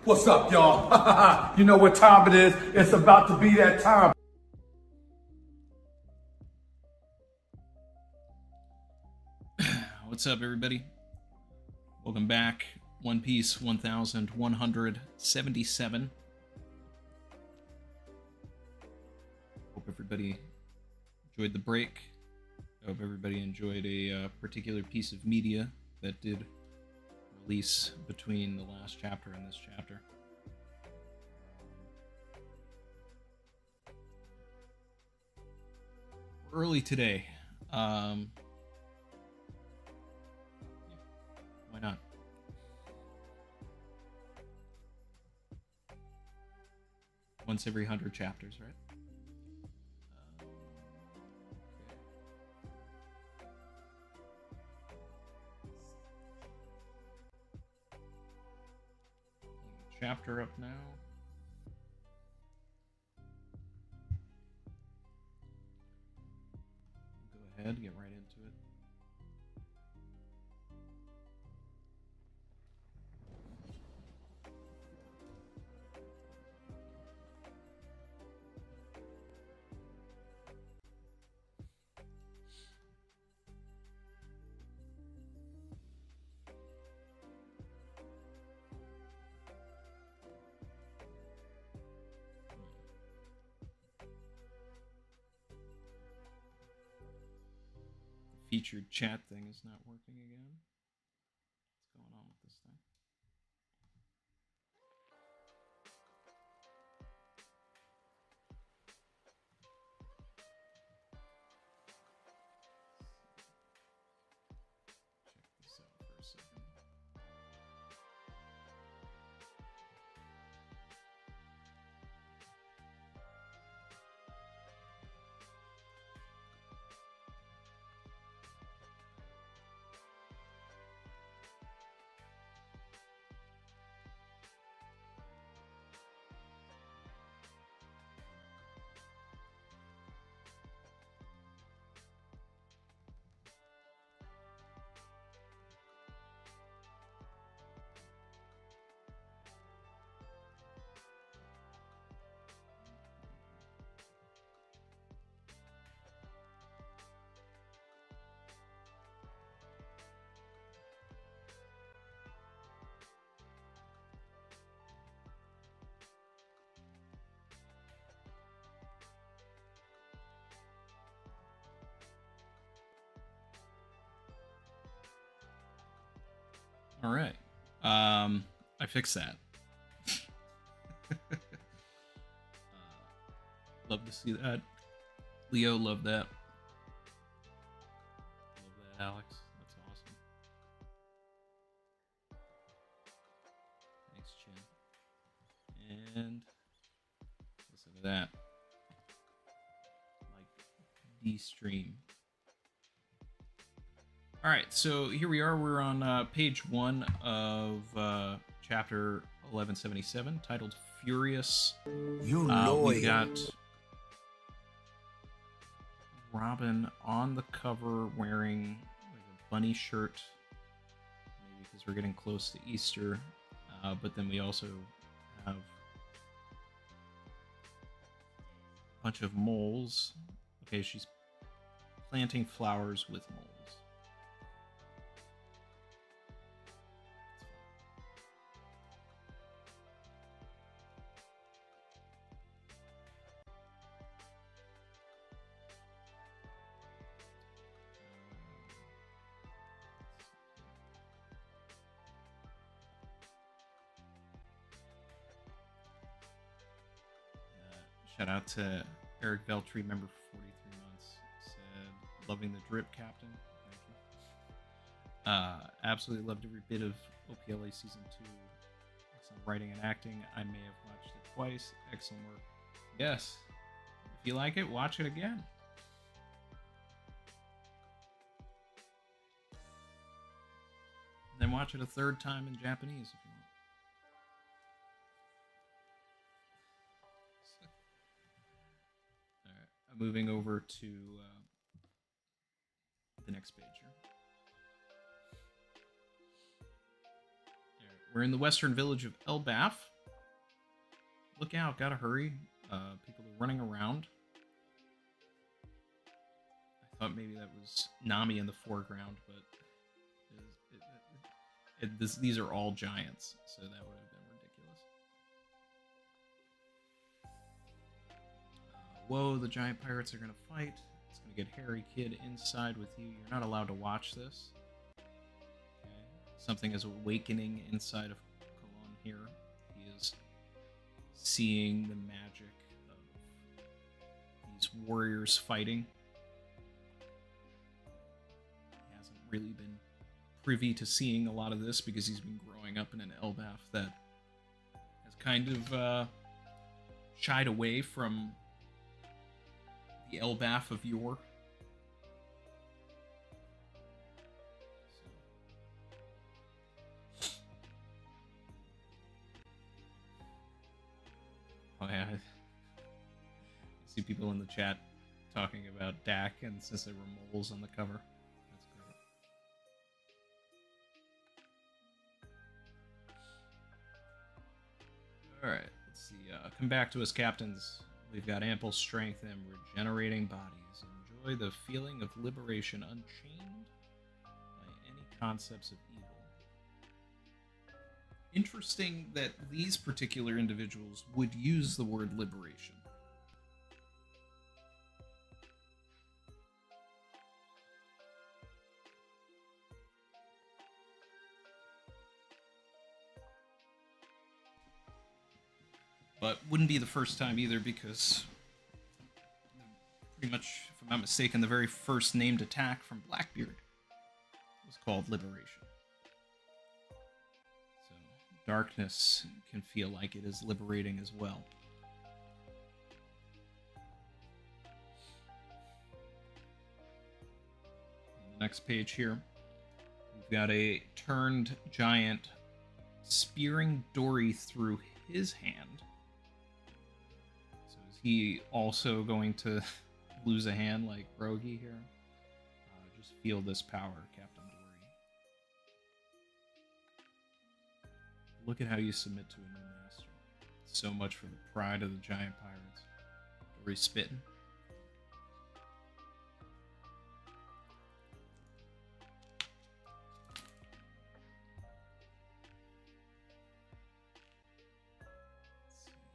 What's up, y'all? You know what time it is. It's about to be that time. What's up, everybody? Welcome back. One Piece 1177. Hope everybody enjoyed the break. Hope everybody enjoyed a particular piece of media that did release between the last chapter and this chapter. Early today. Why not? Once every 100 chapters, right? Chapter up now. Go ahead, get right into it. Featured chat thing is not working again. What's going on with this thing? Check this out for a second. All right. I fixed that. Love to see that. Leo, love that. Love that, Alex. That's awesome. Thanks, Chin. And listen to that. Like D-Stream. All right, so here we are. We're on page 1 of chapter 1177, titled "Furious." You know we got Robin on the cover wearing like a bunny shirt, maybe because we're getting close to Easter. But then we also have a bunch of moles. Okay, she's planting flowers with moles. Shout out to Eric Veltri, member for 43 months. Said, loving the drip, Captain. Thank you. Absolutely loved every bit of OPLA Season 2. Excellent writing and acting. I may have watched it twice. Excellent work. Yes. If you like it, watch it again. Then watch it a third time in Japanese if you want. Moving over to the next page here. We're in the western village of Elbaf, look out, gotta hurry. People are running around. I thought maybe that was Nami in the foreground, but these are all giants, so that would have been ridiculous. Whoa, the giant pirates are gonna fight. It's gonna get Harry Kid inside with you. You're not allowed to watch this. Okay. Something is awakening inside of Kalon here. He is seeing the magic of these warriors fighting. He hasn't really been privy to seeing a lot of this because he's been growing up in an Elbaf that has kind of shied away from the Elbaf of yore. Oh yeah, I see people in the chat talking about Dak, and since there were moles on the cover, that's great. Alright, let's see. Come back to us, captains. We've got ample strength and regenerating bodies. Enjoy the feeling of liberation unchained by any concepts of evil. Interesting that these particular individuals would use the word liberation. But wouldn't be the first time either, because pretty much, if I'm not mistaken, the very first named attack from Blackbeard was called Liberation. So darkness can feel like it is liberating as well. On the next page here, we've got a turned giant spearing Dory through his hand. He also going to lose a hand like Rogi here? Just feel this power, Captain Dory. Look at how you submit to a new master. So much for the pride of the giant pirates. Dory spitting.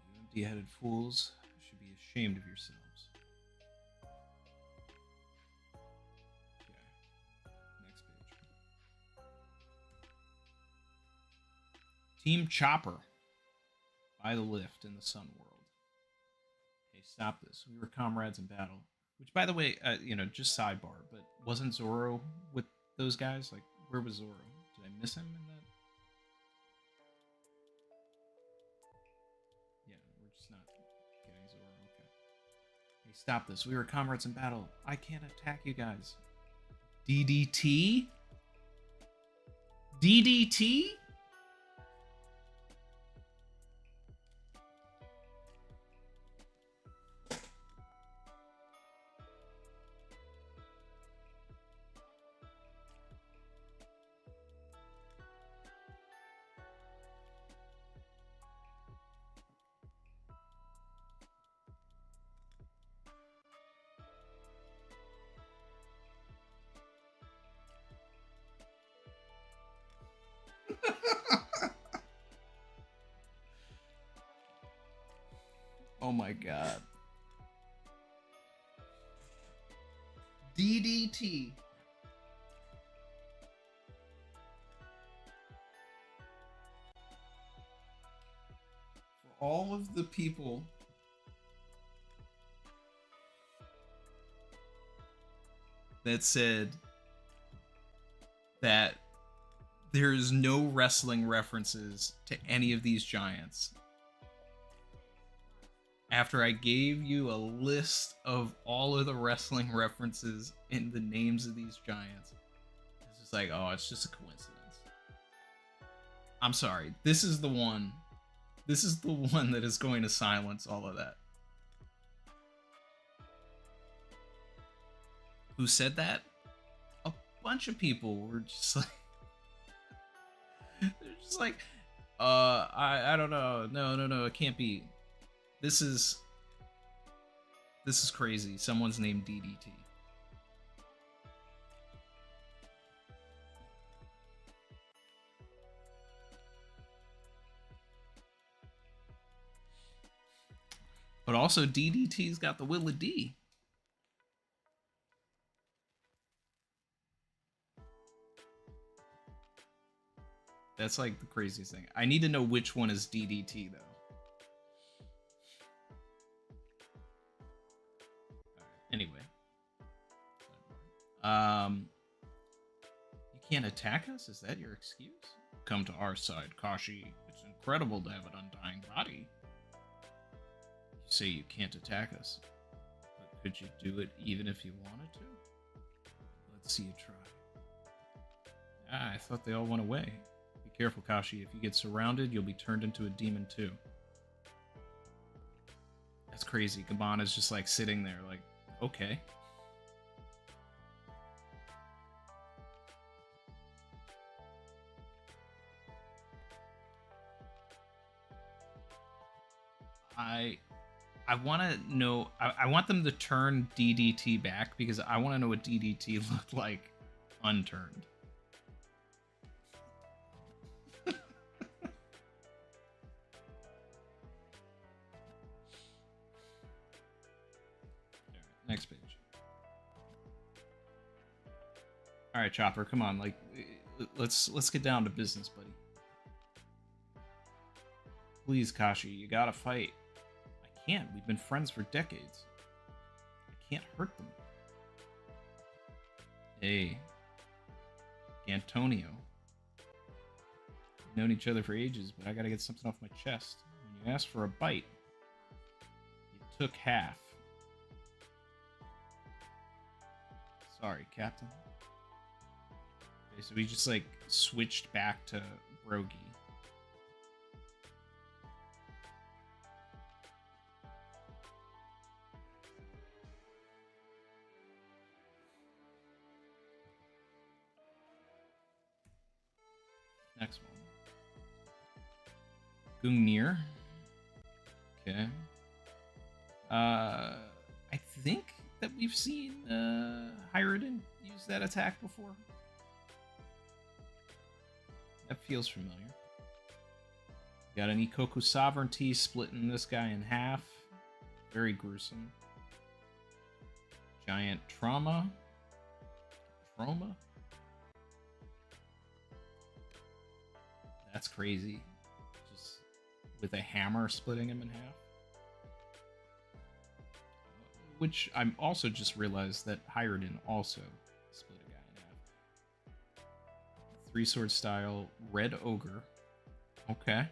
You empty-headed fools. Be ashamed of yourselves. Okay. Next page. Team Chopper. By the lift in the Sun World. Hey, stop this. We were comrades in battle. Which, by the way, just sidebar, but wasn't Zoro with those guys? Like, where was Zoro? Did I miss him in that? Yeah, we're just not getting Zoro. Okay. Hey, stop this. We were comrades in battle. I can't attack you guys. DDT? DDT? Oh my god. DDT. For all of the people that said that there's no wrestling references to any of these giants, after I gave you a list of all of the wrestling references in the names of these giants, it's just like, oh, it's just a coincidence. I'm sorry. This is the one. This is the one that is going to silence all of that. Who said that? A bunch of people were just like, they're just like, I don't know. No, it can't be. This is crazy. Someone's named DDT. But also DDT's got the Will of D. That's like the craziest thing. I need to know which one is DDT though. Anyway. You can't attack us? Is that your excuse? Come to our side, Kashi. It's incredible to have an undying body. You say you can't attack us, but could you do it even if you wanted to? Let's see you try. Ah, I thought they all went away. Be careful, Kashi. If you get surrounded, you'll be turned into a demon too. That's crazy. Gabbana's just like sitting there like, okay. I want to know. I want them to turn DDT back because I want to know what DDT looked like unturned. Next page. All right, Chopper, come on. Like, let's get down to business, buddy. Please, Kashi, you gotta fight. I can't. We've been friends for decades. I can't hurt them. Hey, Antonio. We've known each other for ages, but I gotta get something off my chest. When you asked for a bite, you took half. Sorry, Captain. Okay, so we just like switched back to Brogy. Next one. Gungnir. Okay. I think that we've seen Hyruden use that attack before. That feels familiar. Got an Ikoku Sovereignty splitting this guy in half. Very gruesome. Giant Trauma. That's crazy. Just with a hammer splitting him in half. Which I'm also just realized that Hyruden also split a guy in half. Three sword style, Red Ogre. Okay.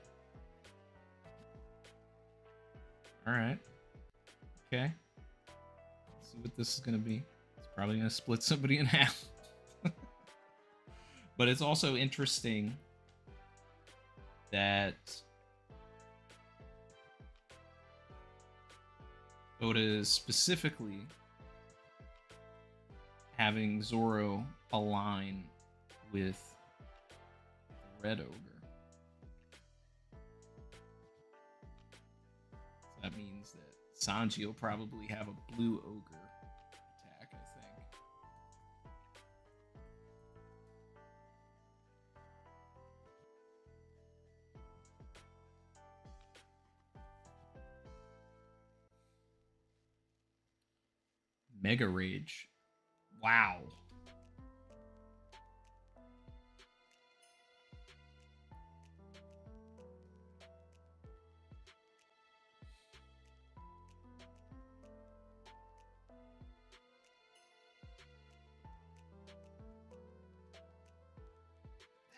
Alright. Okay. Let's see what this is gonna be. It's probably gonna split somebody in half. But it's also interesting that Oda is specifically having Zoro align with Red Ogre. So that means that Sanji will probably have a Blue Ogre attack, I think. Mega Rage. Wow.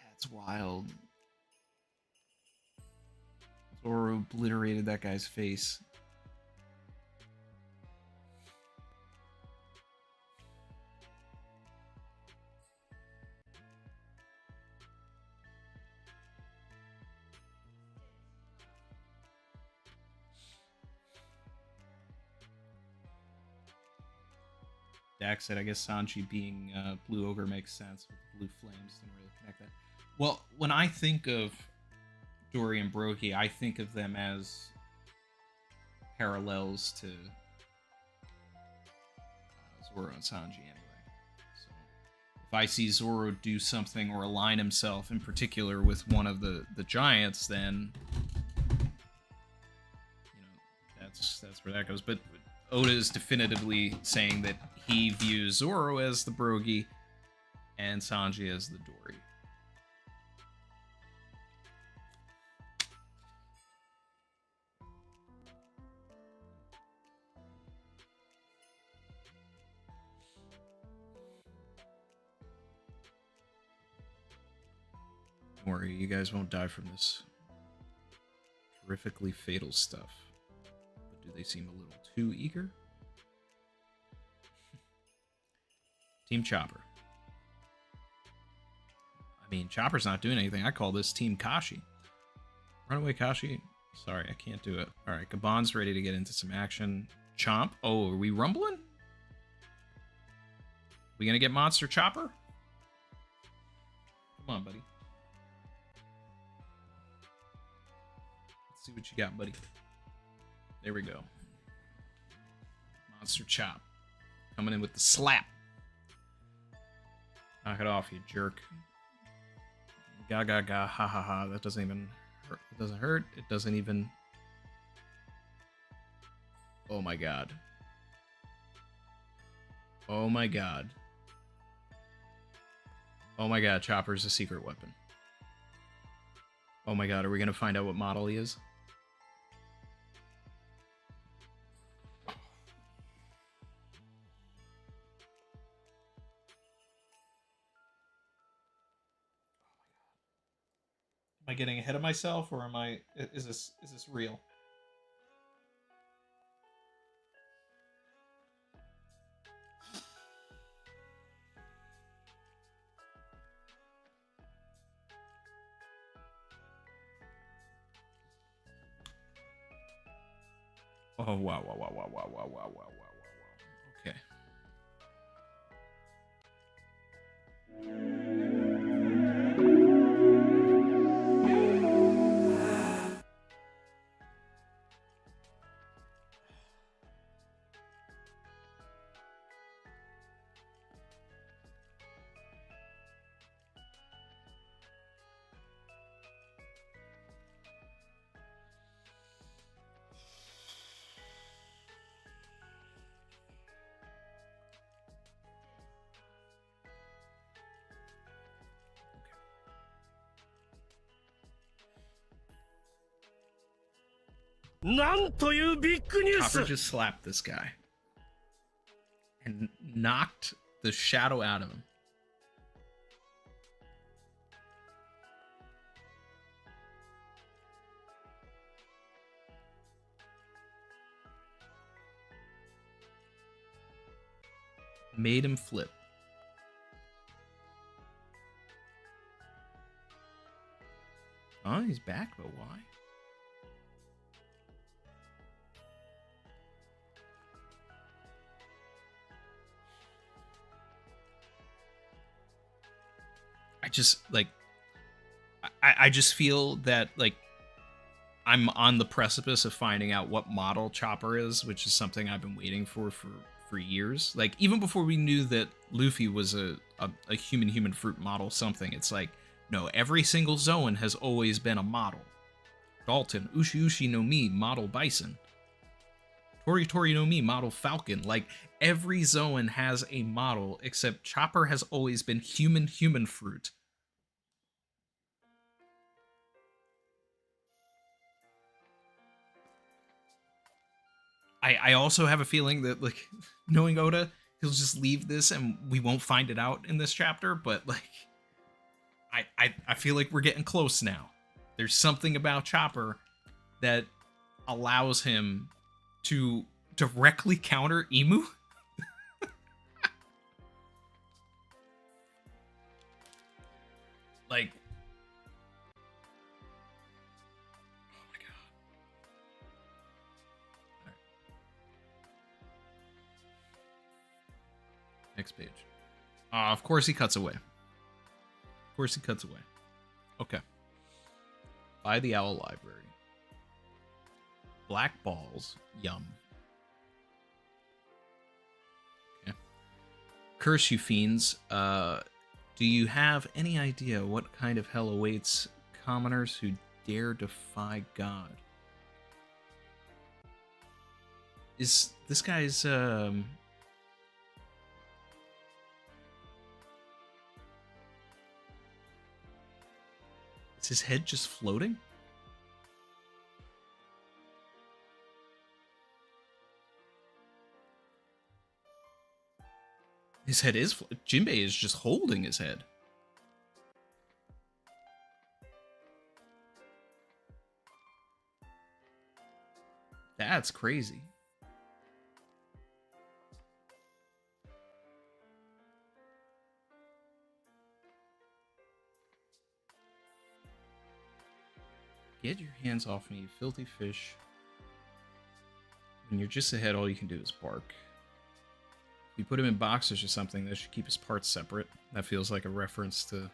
That's wild. Zoro obliterated that guy's face. Dax said, I guess Sanji being Blue Ogre makes sense with the blue flames. Didn't really connect that. Well, when I think of Dory and Broggy, I think of them as parallels to Zoro and Sanji anyway. So if I see Zoro do something or align himself in particular with one of the giants, then that's where that goes. But Oda is definitively saying that he views Zoro as the Brogy and Sanji as the Dory. Don't worry, you guys won't die from this terrifically fatal stuff. But do they seem a little too eager? Team Chopper. I mean, Chopper's not doing anything. I call this Team Kashi. Run away, Kashi. Sorry, I can't do it. All right, Gabon's ready to get into some action. Chomp. Oh, are we rumbling? We gonna get Monster Chopper? Come on, buddy. Let's see what you got, buddy. There we go. Monster Chop. Coming in with the slap. Knock it off, you jerk. Ga ga ga, ha ha ha. That doesn't even hurt. It doesn't hurt. It doesn't even... Oh my god. Oh my god. Oh my god, Chopper's a secret weapon. Oh my god, are we gonna find out what model he is? Am I getting ahead of myself, or is this real? Oh wow. Okay. Chopper just slapped this guy and knocked the shadow out of him. Made him flip. Oh, he's back, but why? I just feel that, like, I'm on the precipice of finding out what model Chopper is, which is something I've been waiting for years. Like, even before we knew that Luffy was a human fruit model something, it's like, no, every single Zoan has always been a model. Dalton, Ushi Ushi no Mi, model Bison. Tori Tori no Mi, model Falcon. Like, every Zoan has a model, except Chopper has always been human fruit. I also have a feeling that, like, knowing Oda, he'll just leave this and we won't find it out in this chapter, but, like, I feel like we're getting close now. There's something about Chopper that allows him to directly counter Emu. Like, oh my god. All right. Next page. Of course he cuts away. Of course he cuts away. Okay. By the Owl Library. Black balls. Yum. Okay. Curse you fiends. Do you have any idea what kind of hell awaits commoners who dare defy God? Is this guy's is his head just floating? His head is... Jinbei is just holding his head. That's crazy. Get your hands off me, you filthy fish. When you're just ahead, all you can do is bark. If you put him in boxers or something, that should keep his parts separate. That feels like a reference to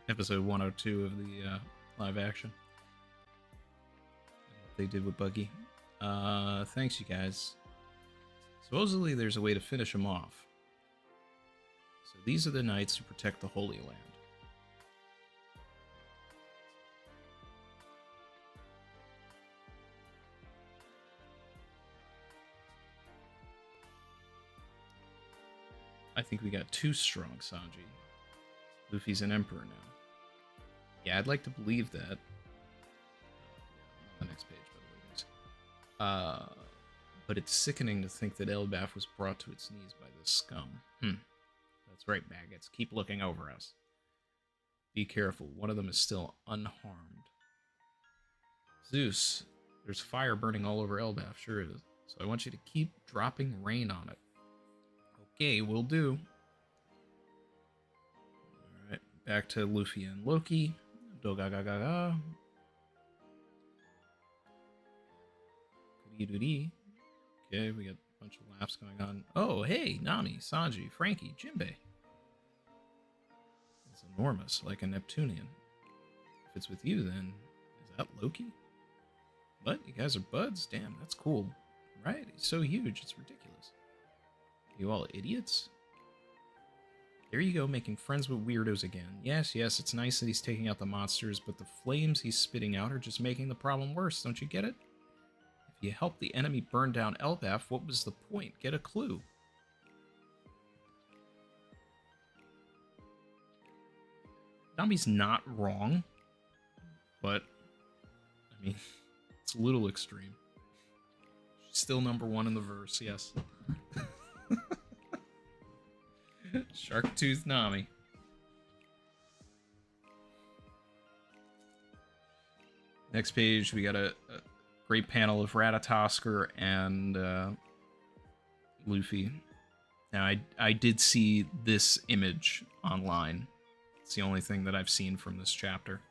episode 102 of the live action. What they did with Buggy. Thanks, you guys. Supposedly, there's a way to finish him off. So these are the knights who protect the Holy Land. I think we got too strong, Sanji. Luffy's an emperor now. Yeah, I'd like to believe that. The next page, by the way, guys. But it's sickening to think that Elbaf was brought to its knees by this scum. That's right, maggots. Keep looking over us. Be careful. One of them is still unharmed. Zeus, there's fire burning all over Elbaf. Sure it is. So I want you to keep dropping rain on it. Okay, will do. Alright, back to Luffy and Loki. Do-ga-ga-ga-ga. Goody-doody. Okay, we got a bunch of laughs going on. Oh, hey, Nami, Sanji, Frankie, Jinbei. It's enormous, like a Neptunian. If it's with you, then is that Loki? What? You guys are buds? Damn, that's cool. Right? He's so huge, it's ridiculous. You all idiots? There you go, making friends with weirdos again. Yes, it's nice that he's taking out the monsters, but the flames he's spitting out are just making the problem worse, don't you get it? If you help the enemy burn down Elbaf, what was the point? Get a clue. Nami's not wrong, but, I mean, it's a little extreme. She's still #1 in the verse, yes. Shark Tooth Nami. Next page, we got a great panel of Ratatosker and Luffy. Now, I did see this image online. It's the only thing that I've seen from this chapter.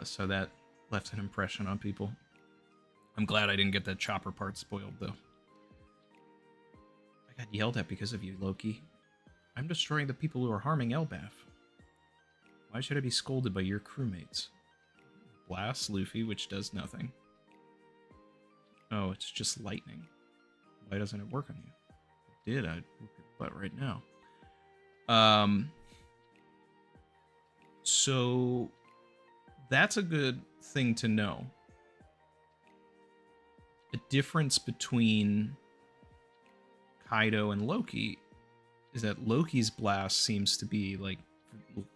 So that left an impression on people. I'm glad I didn't get that chopper part spoiled, though. I got yelled at because of you, Loki. I'm destroying the people who are harming Elbaf. Why should I be scolded by your crewmates? Blast Luffy, which does nothing. Oh, it's just lightning. Why doesn't it work on you? If it did, I'd whoop your butt right now. So that's a good thing to know. The difference between Kaido and Loki is that Loki's blast seems to be like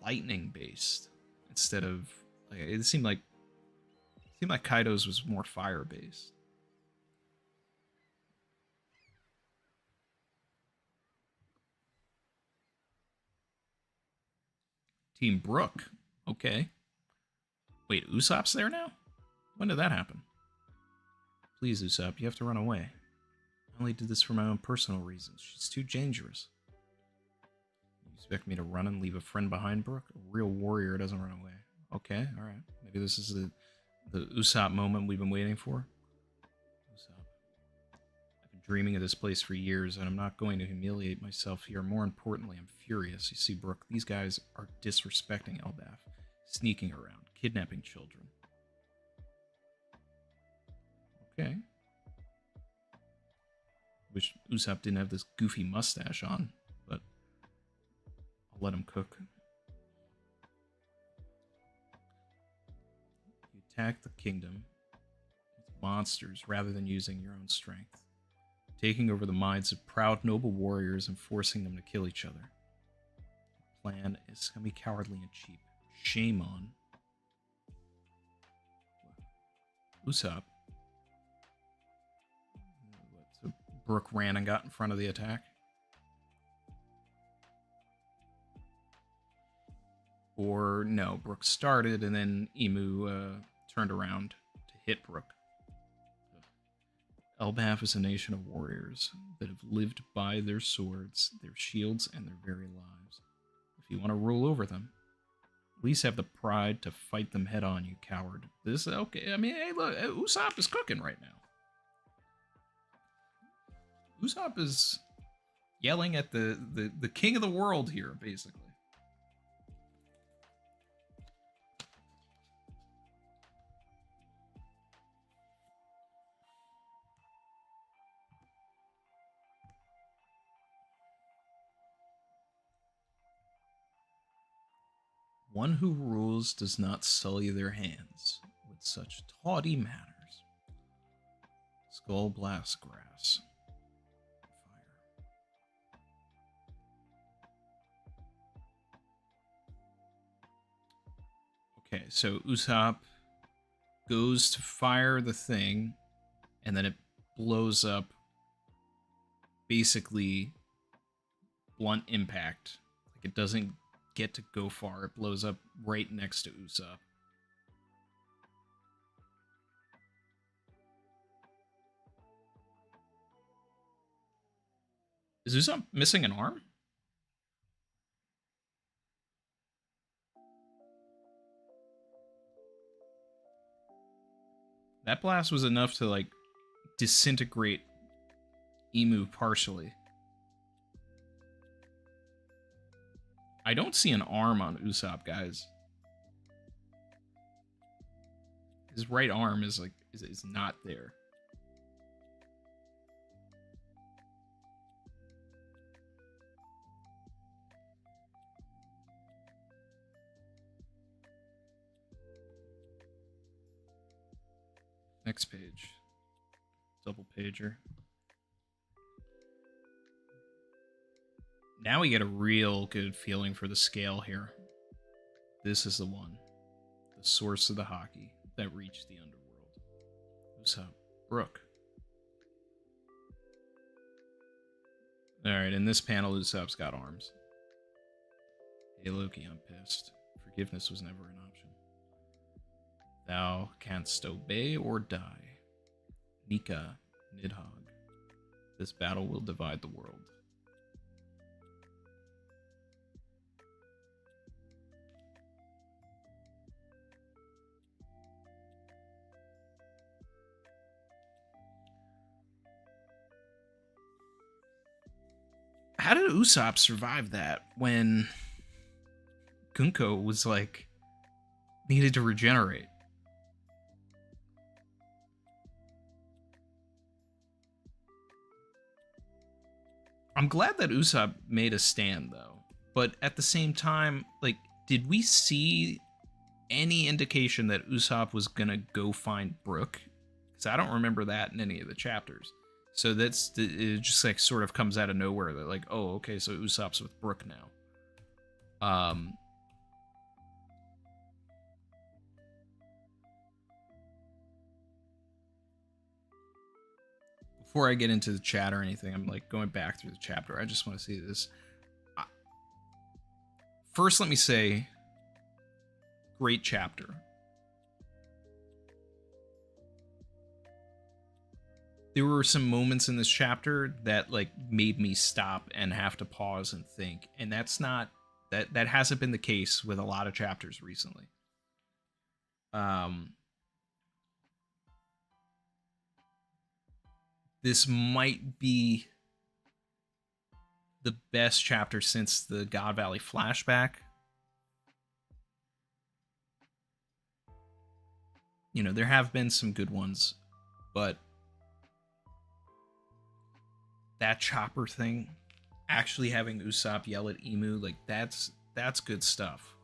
lightning based instead of like it seemed like Kaido's was more fire based. Team Brook. Okay. Wait, Usopp's there now? When did that happen? Please, Usopp, you have to run away. I only did this for my own personal reasons. She's too dangerous. You expect me to run and leave a friend behind, Brook? A real warrior doesn't run away. Okay, alright. Maybe this is the Usopp moment we've been waiting for. Usopp. I've been dreaming of this place for years, and I'm not going to humiliate myself here. More importantly, I'm furious. You see, Brook, these guys are disrespecting Elbaf, sneaking around, kidnapping children. Okay. Wish Usopp didn't have this goofy mustache on, but I'll let him cook. You attack the kingdom with monsters rather than using your own strength, taking over the minds of proud noble warriors and forcing them to kill each other. The plan is gonna be cowardly and cheap. Shame on Usopp. So Brook ran and got in front of the attack. Or no, Brook started and then Emu turned around to hit Brook. Elbaf is a nation of warriors that have lived by their swords, their shields, and their very lives. If you want to rule over them, at least have the pride to fight them head on, you coward. This, okay, I mean, hey, look, Usopp is cooking right now. Usopp is yelling at the king of the world here, basically. One who rules does not sully their hands with such tawdry manners. Skull blast grass. Fire. Okay, so Usopp goes to fire the thing, and then it blows up. Basically, blunt impact. Like, it doesn't get to go far. It blows up right next to Usopp. Is Usopp missing an arm? That blast was enough to, like, disintegrate Emu partially. I don't see an arm on Usopp, guys. His right arm is like is not there. Next page. Double pager. Now we get a real good feeling for the scale here. This is the one. The source of the hockey that reached the underworld. Usopp. Brook. Alright, in this panel, Usopp's got arms. Hey Loki, I'm pissed. Forgiveness was never an option. Thou canst obey or die. Nika, Nidhogg. This battle will divide the world. How did Usopp survive that when Gunko was like needed to regenerate? I'm glad that Usopp made a stand though, but at the same time, like, did we see any indication that Usopp was gonna go find Brook? Because I don't remember that in any of the chapters. So it just like sort of comes out of nowhere that like, oh, okay, so Usopp's with Brook now. Before I get into the chat or anything, I'm like going back through the chapter. I just want to see this. First, let me say, great chapter. There were some moments in this chapter that like made me stop and have to pause and think, and that hasn't been the case with a lot of chapters recently. This might be the best chapter since the God Valley flashback. You know, there have been some good ones, but that chopper thing, actually having Usopp yell at Emu, like that's good stuff.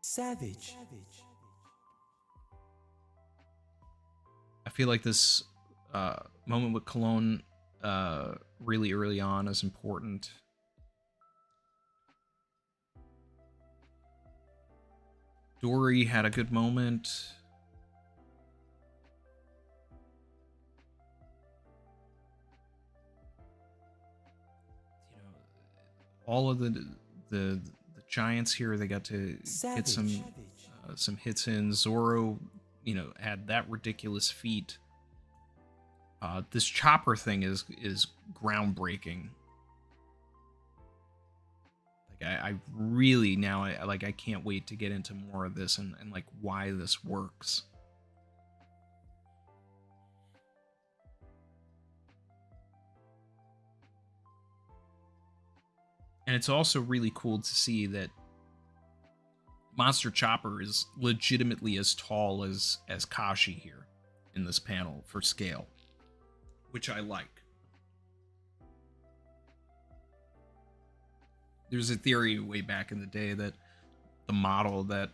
Savage. I feel like this moment with Cologne really early on is important. Dory had a good moment. You know, all of the giants here, they got to get some hits in. Zoro, you know, had that ridiculous feat. This chopper thing is groundbreaking. Like I really now I can't wait to get into more of this and like why this works. And it's also really cool to see that Monster Chopper is legitimately as tall as Kashi here in this panel for scale, which I like. There's a theory way back in the day that the model that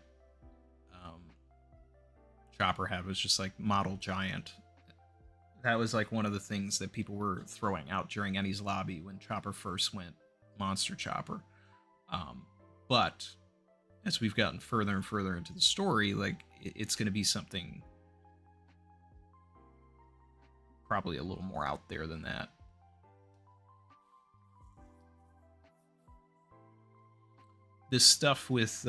Chopper had was just like model giant. That was like one of the things that people were throwing out during Ennie's lobby when Chopper first went Monster Chopper. But as we've gotten further and further into the story, like it's going to be something probably a little more out there than that. This stuff with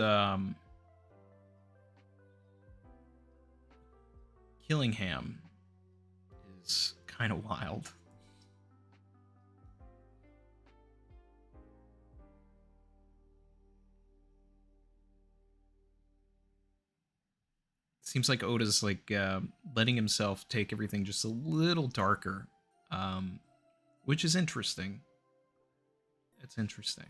Killingham is kind of wild. Seems like Oda's like letting himself take everything just a little darker, which is interesting. It's interesting.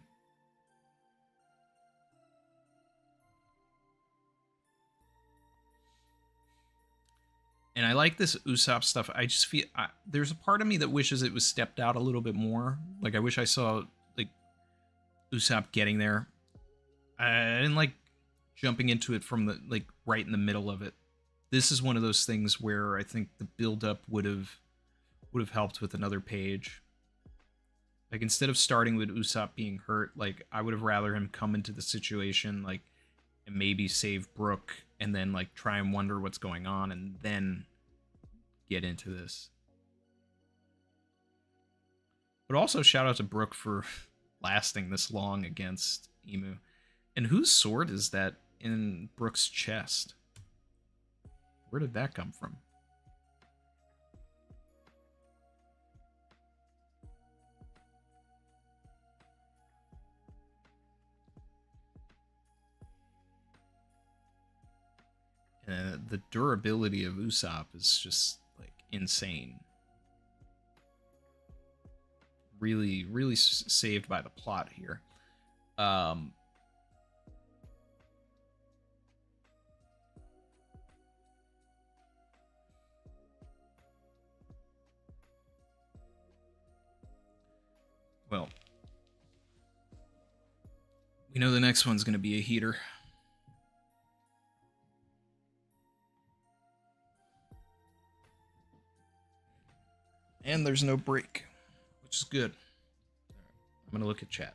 And I like this Usopp stuff. I just feel there's a part of me that wishes it was stepped out a little bit more. Like I wish I saw like Usopp getting there. I didn't like jumping into it from the like right in the middle of it. This is one of those things where I think the build-up would have helped with another page. Like instead of starting with Usopp being hurt, like I would have rather him come into the situation like and maybe save Brook and then like try and wonder what's going on and then get into this. But also shout out to Brook for lasting this long against Emu. And whose sword is that in Brook's chest? Where did that come from? The durability of Usopp is just like insane. Really, really saved by the plot here. Well, we know the next one's going to be a heater. And there's no break, which is good. I'm going to look at chat.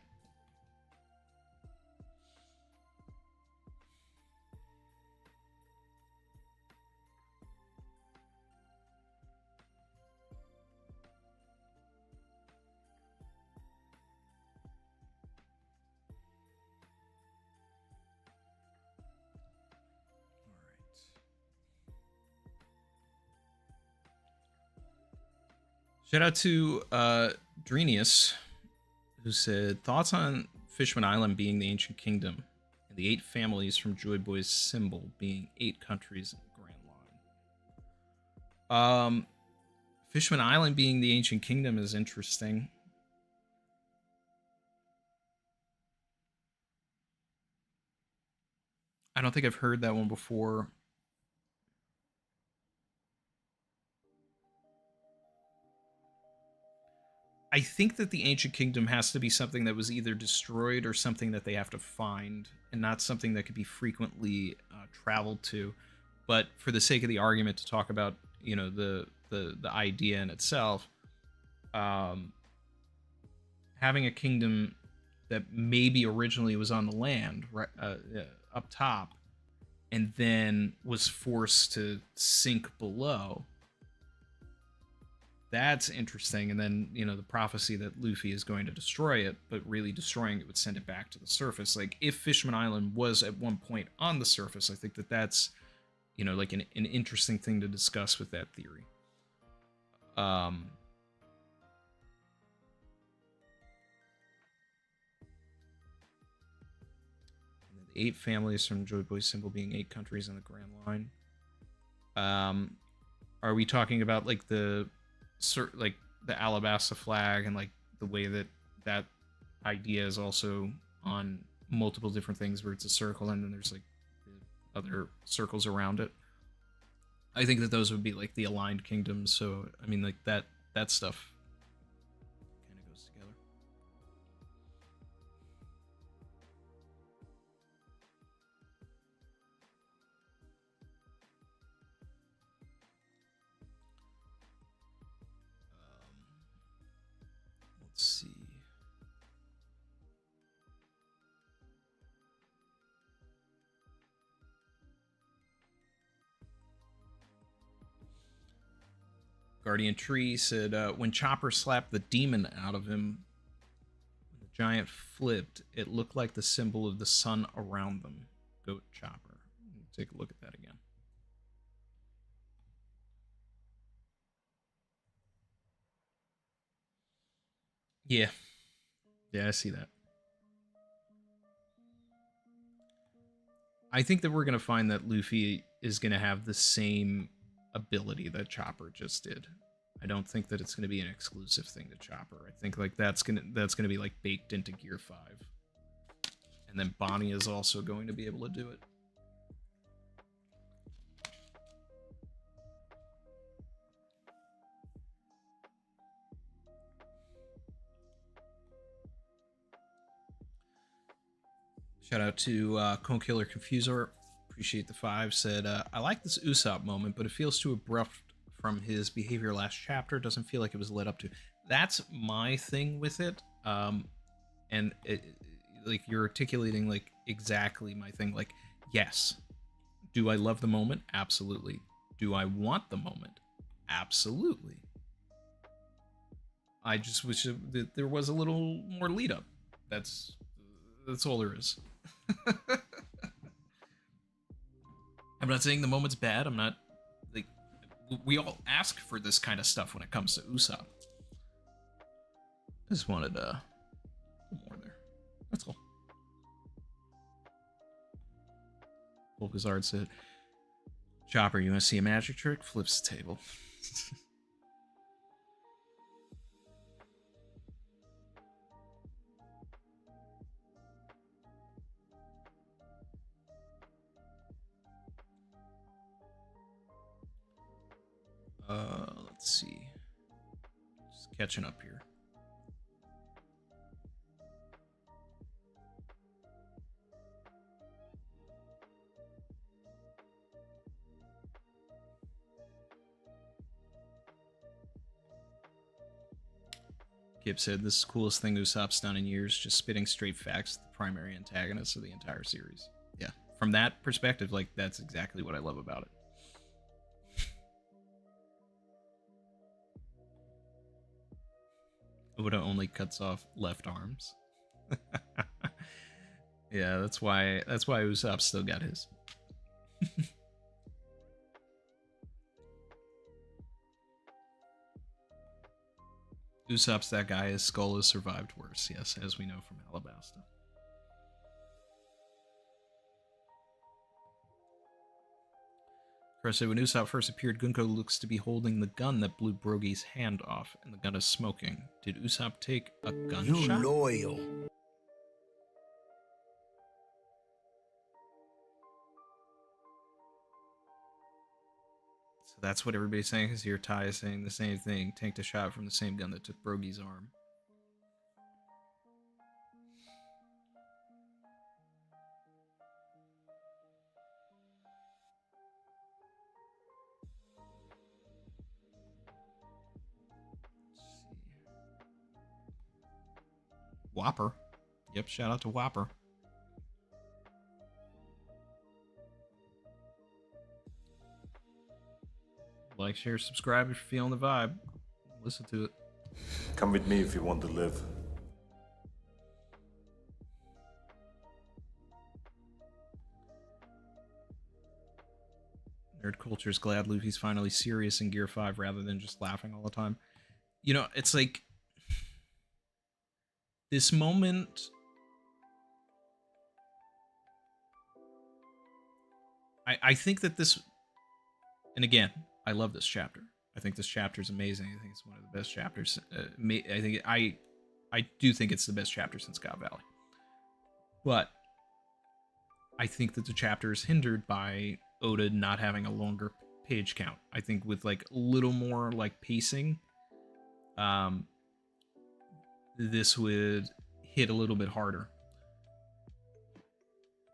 Shout out to Drenius, who said, thoughts on Fishman Island being the ancient kingdom and the 8 families from Joy Boy's symbol being 8 countries in the Grand Line. Fishman Island being the ancient kingdom is interesting. I don't think I've heard that one before. I think that the ancient kingdom has to be something that was either destroyed or something that they have to find, and not something that could be frequently traveled to. But for the sake of the argument, to talk about the idea in itself, um, having a kingdom that maybe originally was on the land, right, up top, and then was forced to sink below. That's interesting. And then, the prophecy that Luffy is going to destroy it, but really destroying it would send it back to the surface. Like, if Fishman Island was at one point on the surface, I think that that's, like an interesting thing to discuss with that theory. The 8 families from Joy Boy's symbol being 8 countries on the Grand Line. Are we talking about like the Alabasta flag and like the way that idea is also on multiple different things where it's a circle and then there's like the other circles around it? I think that those would be like the aligned kingdoms. So I mean, like that stuff kind of goes together. Let's see. Guardian Tree said, when Chopper slapped the demon out of him, when the giant flipped, it looked like the symbol of the sun around them. Goat Chopper. Take a look at that again. Yeah. Yeah, I see that. I think that we're going to find that Luffy is going to have the same ability that Chopper just did. I don't think that it's going to be an exclusive thing to Chopper. I think like that's going to be like baked into Gear 5. And then Bonnie is also going to be able to do it. Shout out to Cone Killer Confuser. Appreciate the 5. Said, I like this Usopp moment, but it feels too abrupt from his behavior last chapter. Doesn't feel like it was led up to. That's my thing with it. And it, like you're articulating like exactly my thing. Like, yes. Do I love the moment? Absolutely. Do I want the moment? Absolutely. I just wish that there was a little more lead up. That's all there is. I'm not saying the moment's bad. I'm not like we all ask for this kind of stuff when it comes to Usopp. I just wanted more there. That's all. Volkazard said, Chopper, you want to see a magic trick? Flips the table. Let's see. Just catching up here. Kip said, this is the coolest thing Usopp's done in years, just spitting straight facts to the primary antagonist of the entire series. Yeah, from that perspective, like, that's exactly what I love about it. Oda only cuts off left arms. Yeah, that's why Usopp still got his. Usopp's that guy. His skull has survived worse, yes, as we know from Alabasta. Chris said, when Usopp first appeared, Gunko looks to be holding the gun that blew Brogy's hand off, and the gun is smoking. Did Usopp take a gunshot? You loyal. So that's what everybody's saying, because here Ty is saying the same thing. Tanked a shot from the same gun that took Brogy's arm. Whopper. Yep, shout out to Whopper. Like, share, subscribe if you're feeling the vibe. Listen to it. Come with me if you want to live. Nerd culture is glad Luffy's finally serious in Gear 5 rather than just laughing all the time. You know, it's like this moment. I think that this, and again, I love this chapter. I think this chapter is amazing. I think it's one of the best chapters. I do think it's the best chapter since God Valley. But I think that the chapter is hindered by Oda not having a longer page count. I think with like a little more like pacing, this would hit a little bit harder.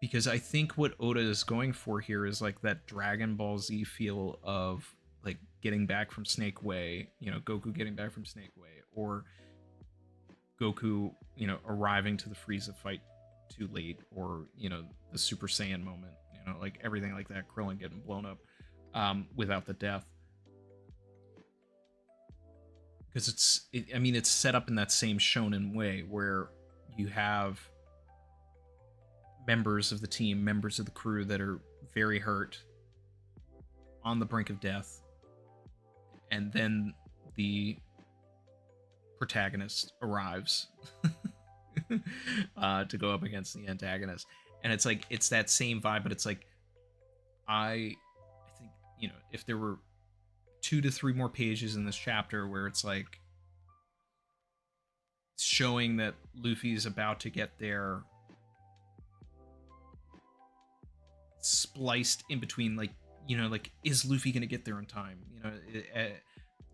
Because I think what Oda is going for here is like that Dragon Ball Z feel of like getting back from Snake Way, you know, Goku getting back from Snake Way, or Goku, you know, arriving to the Frieza fight too late, or, you know, the Super Saiyan moment, you know, like everything like that, Krillin getting blown up without the death. Because it's set up in that same shonen way where you have members of the team, members of the crew that are very hurt, on the brink of death, and then the protagonist arrives to go up against the antagonist. And it's like, it's that same vibe, but it's like, I think, you know, if there were 2 to 3 more pages in this chapter where it's like showing that Luffy's about to get there, spliced in between, like, you know, like, is Luffy gonna get there in time? You know,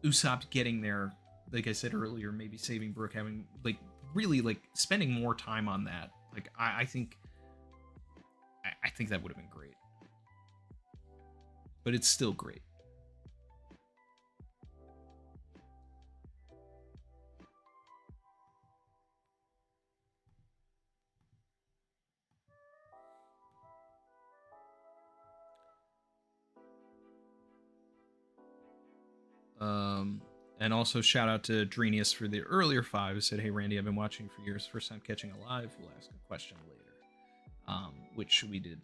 Usopp getting there, like I said earlier, maybe saving Brook, having like really like spending more time on that. Like, I think that would have been great, but it's still great. And also shout out to Drenius for the earlier 5 who said, "Hey Randy, I've been watching for years. First time catching a live. We'll ask a question later," which we did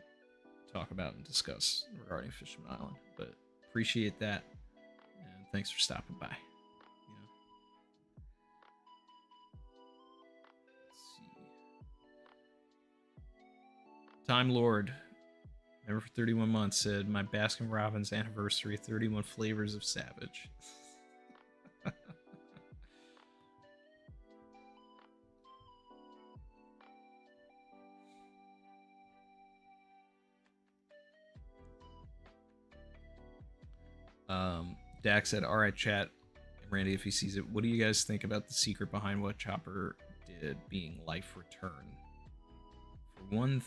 talk about and discuss regarding Fisherman Island. But appreciate that, and thanks for stopping by. You know. Let's see. Time Lord, member for 31 months, said, "My Baskin Robbins anniversary, 31 flavors of Savage." Dak said, "All right, chat, Randy, if he sees it, what do you guys think about the secret behind what Chopper did being life return? For one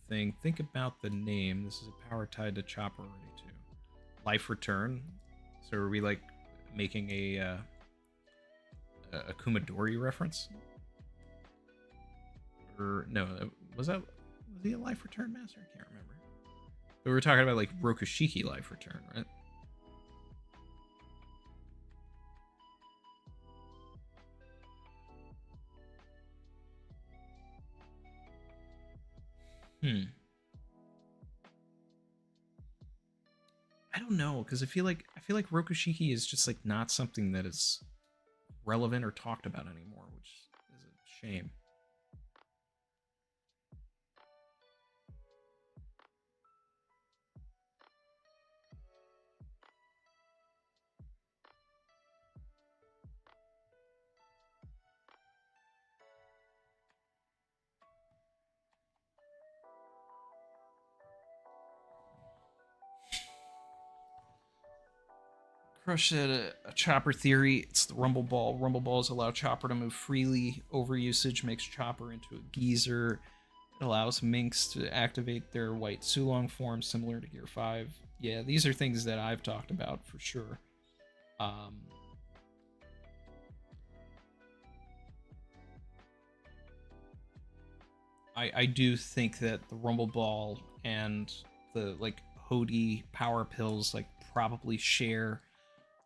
thing, think about the name. This is a power tied to Chopper already too. Life return. So are we like making a Kumadori reference? Or no, was he a life return master? I can't remember. But we were talking about like Rokushiki life return, right?" I don't know, because I feel like Rokushiki is just like not something that is relevant or talked about anymore, which is a shame. Crush said a Chopper theory. It's the Rumble Ball. Rumble Balls allow Chopper to move freely. Overusage makes Chopper into a geezer. It allows Minks to activate their white Sulong form, similar to Gear 5. Yeah, these are things that I've talked about for sure. I do think that the Rumble Ball and the like Hody power pills like probably share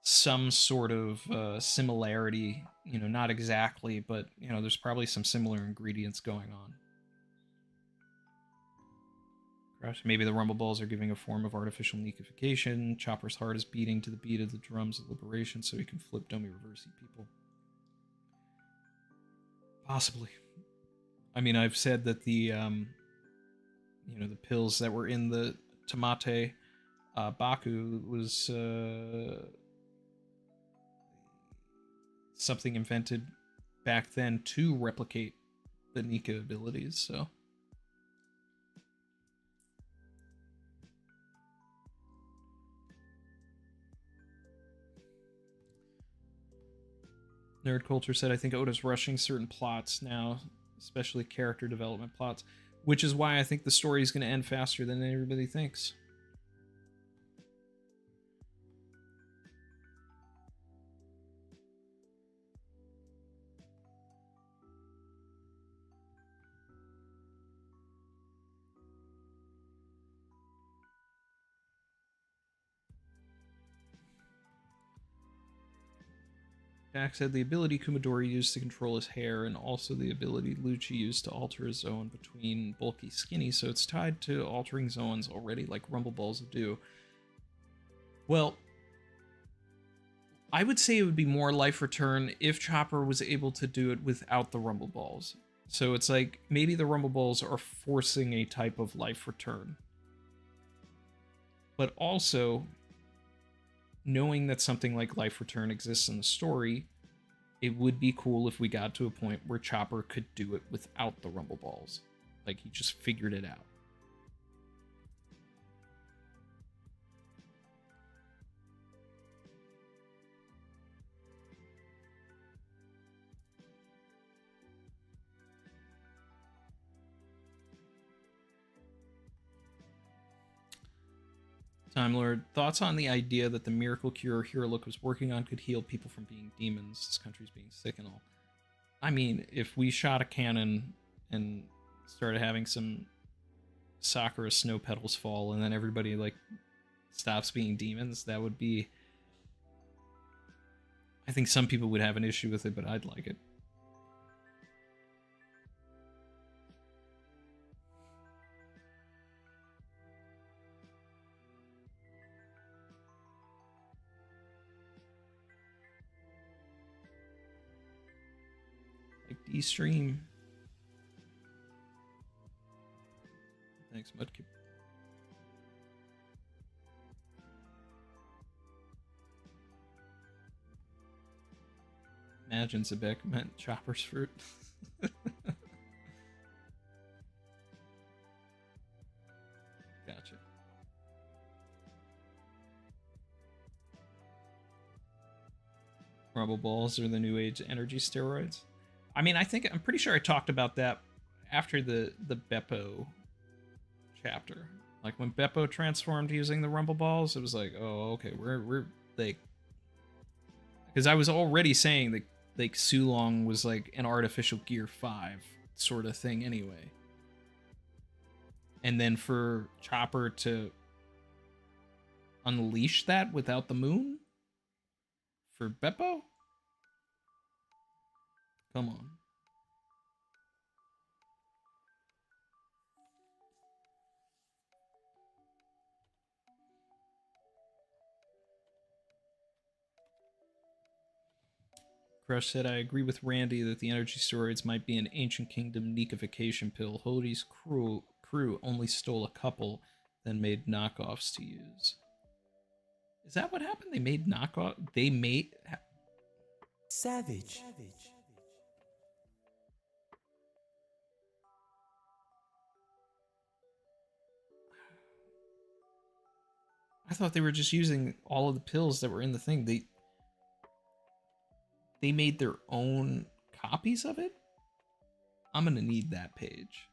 some sort of similarity. You know, not exactly, but you know, there's probably some similar ingredients going on. Gosh, maybe the Rumble Balls are giving a form of artificial nikification. Chopper's heart is beating to the beat of the drums of liberation, so he can flip dummy reversey people. Possibly. I mean, I've said that the you know, the pills that were in the Tamate Baku was something invented back then to replicate the Nika abilities, so. Nerd Culture said, I think Oda's rushing certain plots now, especially character development plots, which is why I think the story is going to end faster than everybody thinks. Jack said the ability Kumadori used to control his hair, and also the ability Lucci used to alter his zone between bulky skinny, so it's tied to altering zones already, like Rumble Balls do. Well, I would say it would be more life return if Chopper was able to do it without the Rumble Balls. So it's like maybe the Rumble Balls are forcing a type of life return. But also, knowing that something like life return exists in the story, it would be cool if we got to a point where Chopper could do it without the Rumble Balls. Like he just figured it out. Time Lord, thoughts on the idea that the miracle cure Hero Look was working on could heal people from being demons, this country's being sick and all. I mean, if we shot a cannon and started having some Sakura snow petals fall and then everybody like stops being demons, that would be... I think some people would have an issue with it, but I'd like it. Like D-Stream. Thanks, Mudkip. Imagine Zebek meant Chopper's fruit. Gotcha. Rumble Balls are the new age energy steroids. I mean, I'm pretty sure I talked about that after the Beppo chapter. Like when Beppo transformed using the Rumble Balls, it was like, oh, okay, we're like, because I was already saying that like Sulong was like an artificial Gear 5 sort of thing anyway. And then for Chopper to unleash that without the moon for Beppo? Come on. Crush said, I agree with Randy that the energy steroids might be an Ancient Kingdom nikification pill. Hody's crew only stole a couple, then made knockoffs to use. Is that what happened? They made knockoff? They made... Savage. I thought they were just using all of the pills that were in the thing. They made their own copies of it? I'm gonna need that page.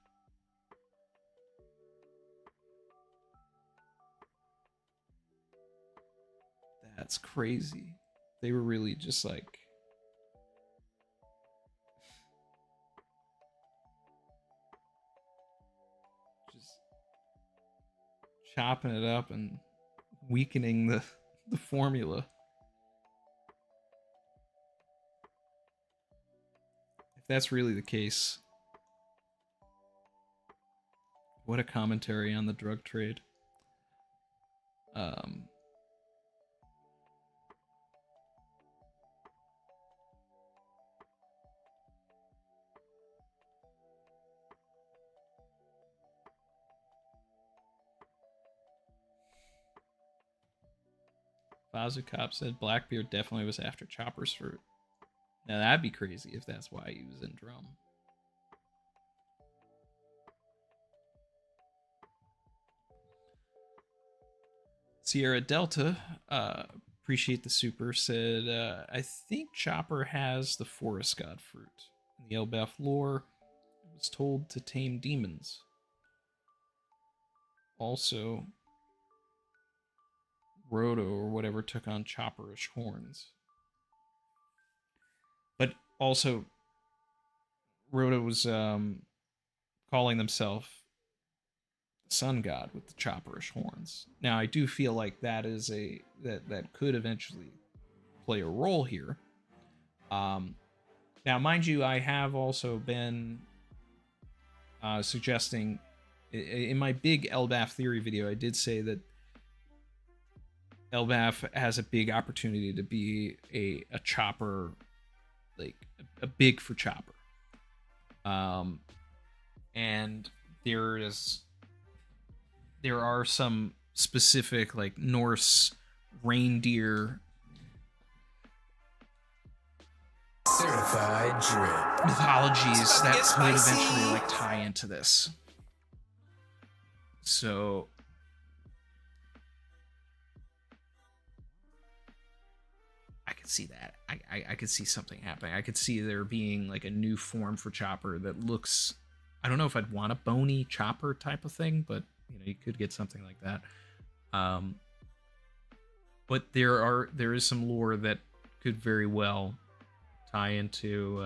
That's crazy. They were really just like... chopping it up and weakening the formula. If that's really the case, what a commentary on the drug trade. Bazukop said Blackbeard definitely was after Chopper's fruit. Now that'd be crazy if that's why he was in Drum. Sierra Delta, appreciate the super, said, I think Chopper has the Forest God fruit. In the Elbaf lore, it was told to tame demons. Also, Roto or whatever took on Chopperish horns. But also, Roto was calling himself Sun God with the Chopperish horns. Now, I do feel like that is that could eventually play a role here. Now, mind you, I have also been suggesting in my big Elbaf theory video, I did say that Elbaf has a big opportunity to be a Chopper, like a big for Chopper. And there are some specific like Norse reindeer certified drip mythologies that could eventually like tie into this. So I could see that. I could see something happening. I could see there being like a new form for Chopper that looks, I don't know if I'd want a bony Chopper type of thing, but you know, you could get something like that. But there is some lore that could very well tie into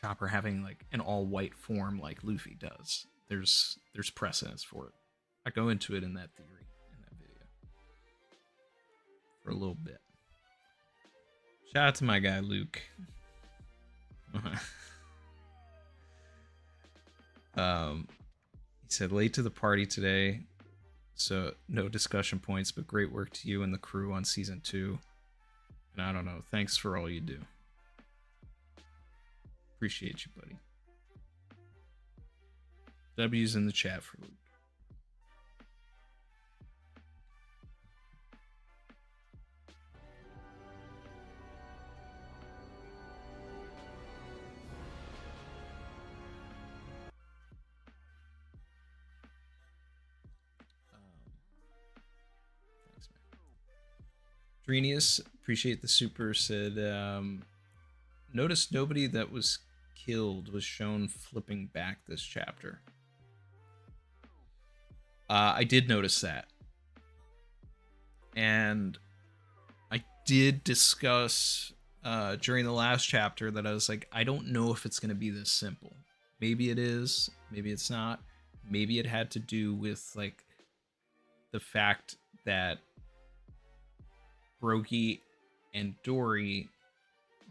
Chopper having like an all-white form like Luffy does. There's precedence for it. I go into it in that theory in that video for a little bit. Shout out to my guy Luke. He said late to the party today, so no discussion points, but great work to you and the crew on season 2. And I don't know, thanks for all you do. Appreciate you, buddy. W's in the chat for Luke. Thanks, man. Drenius, appreciate the super, said, notice nobody that was killed was shown flipping back this chapter. I did notice that. And I did discuss during the last chapter that I was like, I don't know if it's going to be this simple. Maybe it is, maybe it's not. Maybe it had to do with like the fact that Brogy and Dory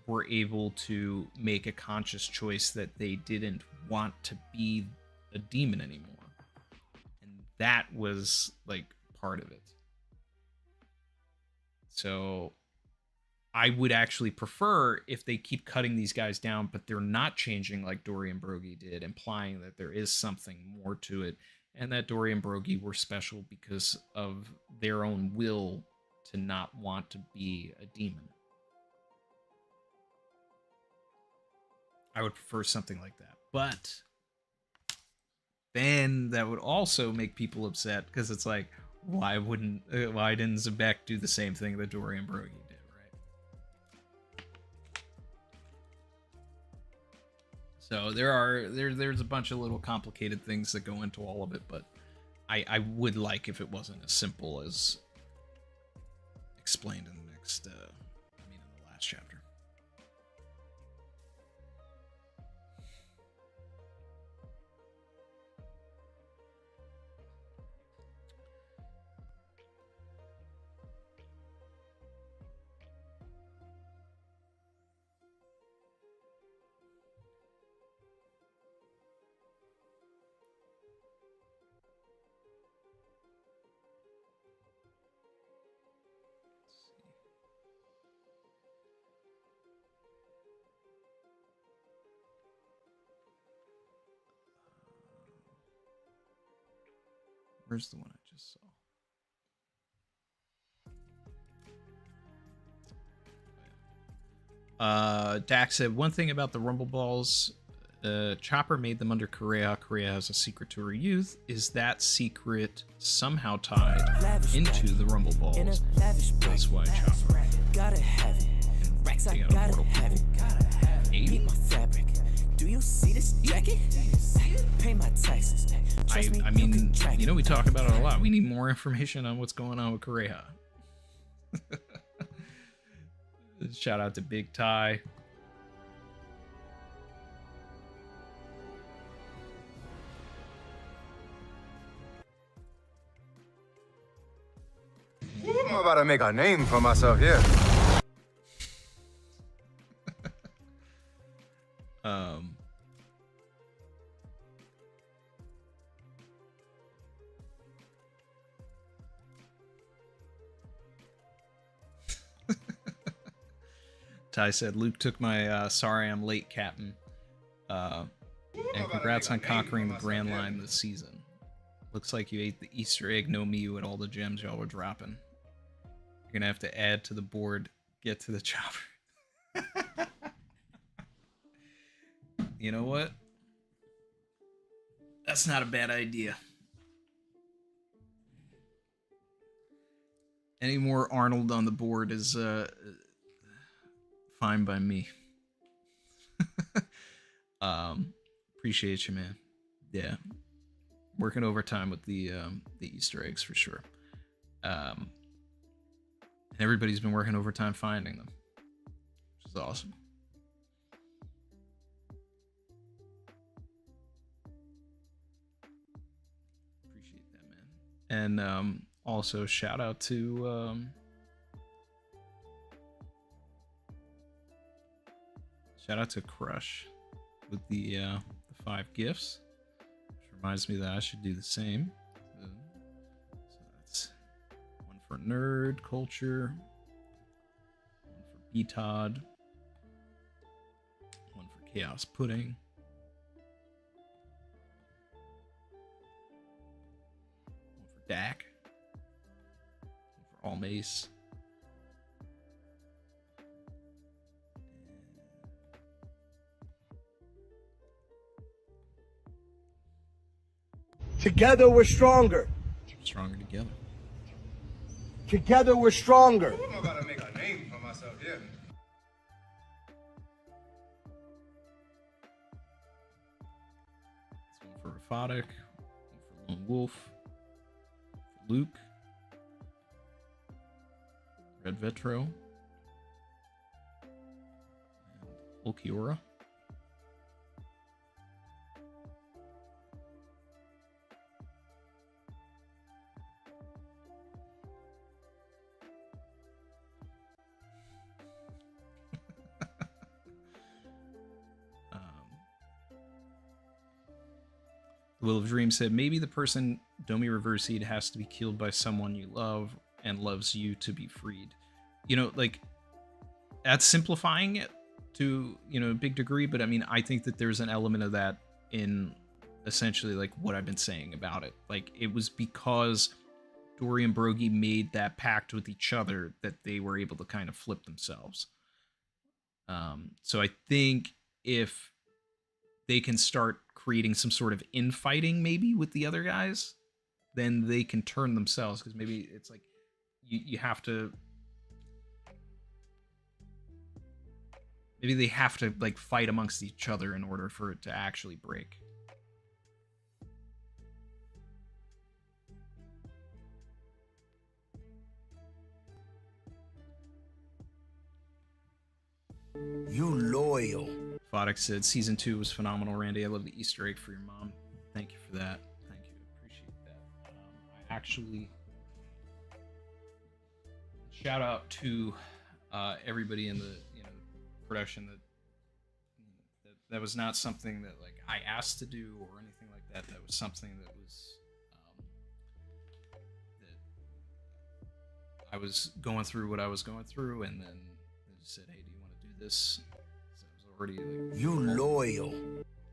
were able to make a conscious choice that they didn't want to be a demon anymore. And that was like part of it. So I would actually prefer if they keep cutting these guys down, but they're not changing like Dory and Brogy did, implying that there is something more to it, and that Dory and Brogy were special because of their own will to not want to be a demon. I would prefer something like that. But then that would also make people upset because it's like, why didn't Zebek do the same thing that Dory and Brogy did, right? So there's a bunch of little complicated things that go into all of it, but I would like if it wasn't as simple as explained in the next in the last chapter. Where's the one I just saw? Dax said one thing about the Rumble Balls. Chopper made them under Correa. Correa has a secret to her youth. Is that secret somehow tied into the Rumble Balls? That's why Chopper. Gotta have it. Racks, I gotta have it. Beat my fabric. Do you see this jacket? Pay my taxes. I mean, you know, we talk about it a lot. We need more information on what's going on with Correa. Shout out to Big Ty. I'm about to make a name for myself here. Ty said, Luke took my sorry I'm late, Captain. And congrats on conquering the Grand Line this season. Looks like you ate the Easter egg no Miyu and all the gems y'all were dropping. You're gonna have to add to the board, get to the chopper. You know what? That's not a bad idea. Any more Arnold on the board is fine by me. Appreciate you, man. Yeah. Working overtime with the Easter eggs for sure. And everybody's been working overtime finding them, which is awesome. Appreciate that, man. And also shout out to Crush with the 5 gifts. Reminds me that I should do the same. So that's one for nerd culture, one for B-Todd, one for chaos pudding, one for Dak, one for all mace. Together we're stronger. Stronger together. Together we're stronger. I'm about to make a name for myself here. This one for Aphotic, one for Lone Wolf, for Luke, Red Vetro, and Ulquiorra. Will of Dreams said, maybe the person Domi Reversied has to be killed by someone you love and loves you to be freed. You know, like, that's simplifying it to, you know, a big degree, but I mean, I think that there's an element of that in essentially, like, what I've been saying about it. Like, it was because Dory and Brogy made that pact with each other that they were able to kind of flip themselves. So I think if they can start creating some sort of infighting maybe with the other guys, then they can turn themselves, because maybe it's like you have to, maybe they have to like fight amongst each other in order for it to actually break. You loyal. Fotic said, Season 2 was phenomenal, Randy. I love the Easter egg for your mom. Thank you for that. Thank you. Appreciate that. I actually... Shout out to everybody in the production that was not something that like I asked to do or anything like that. That was something that was that I was going through what I was going through, and then they just said, "Hey, do you want to do this?" So I was already like, you loyal.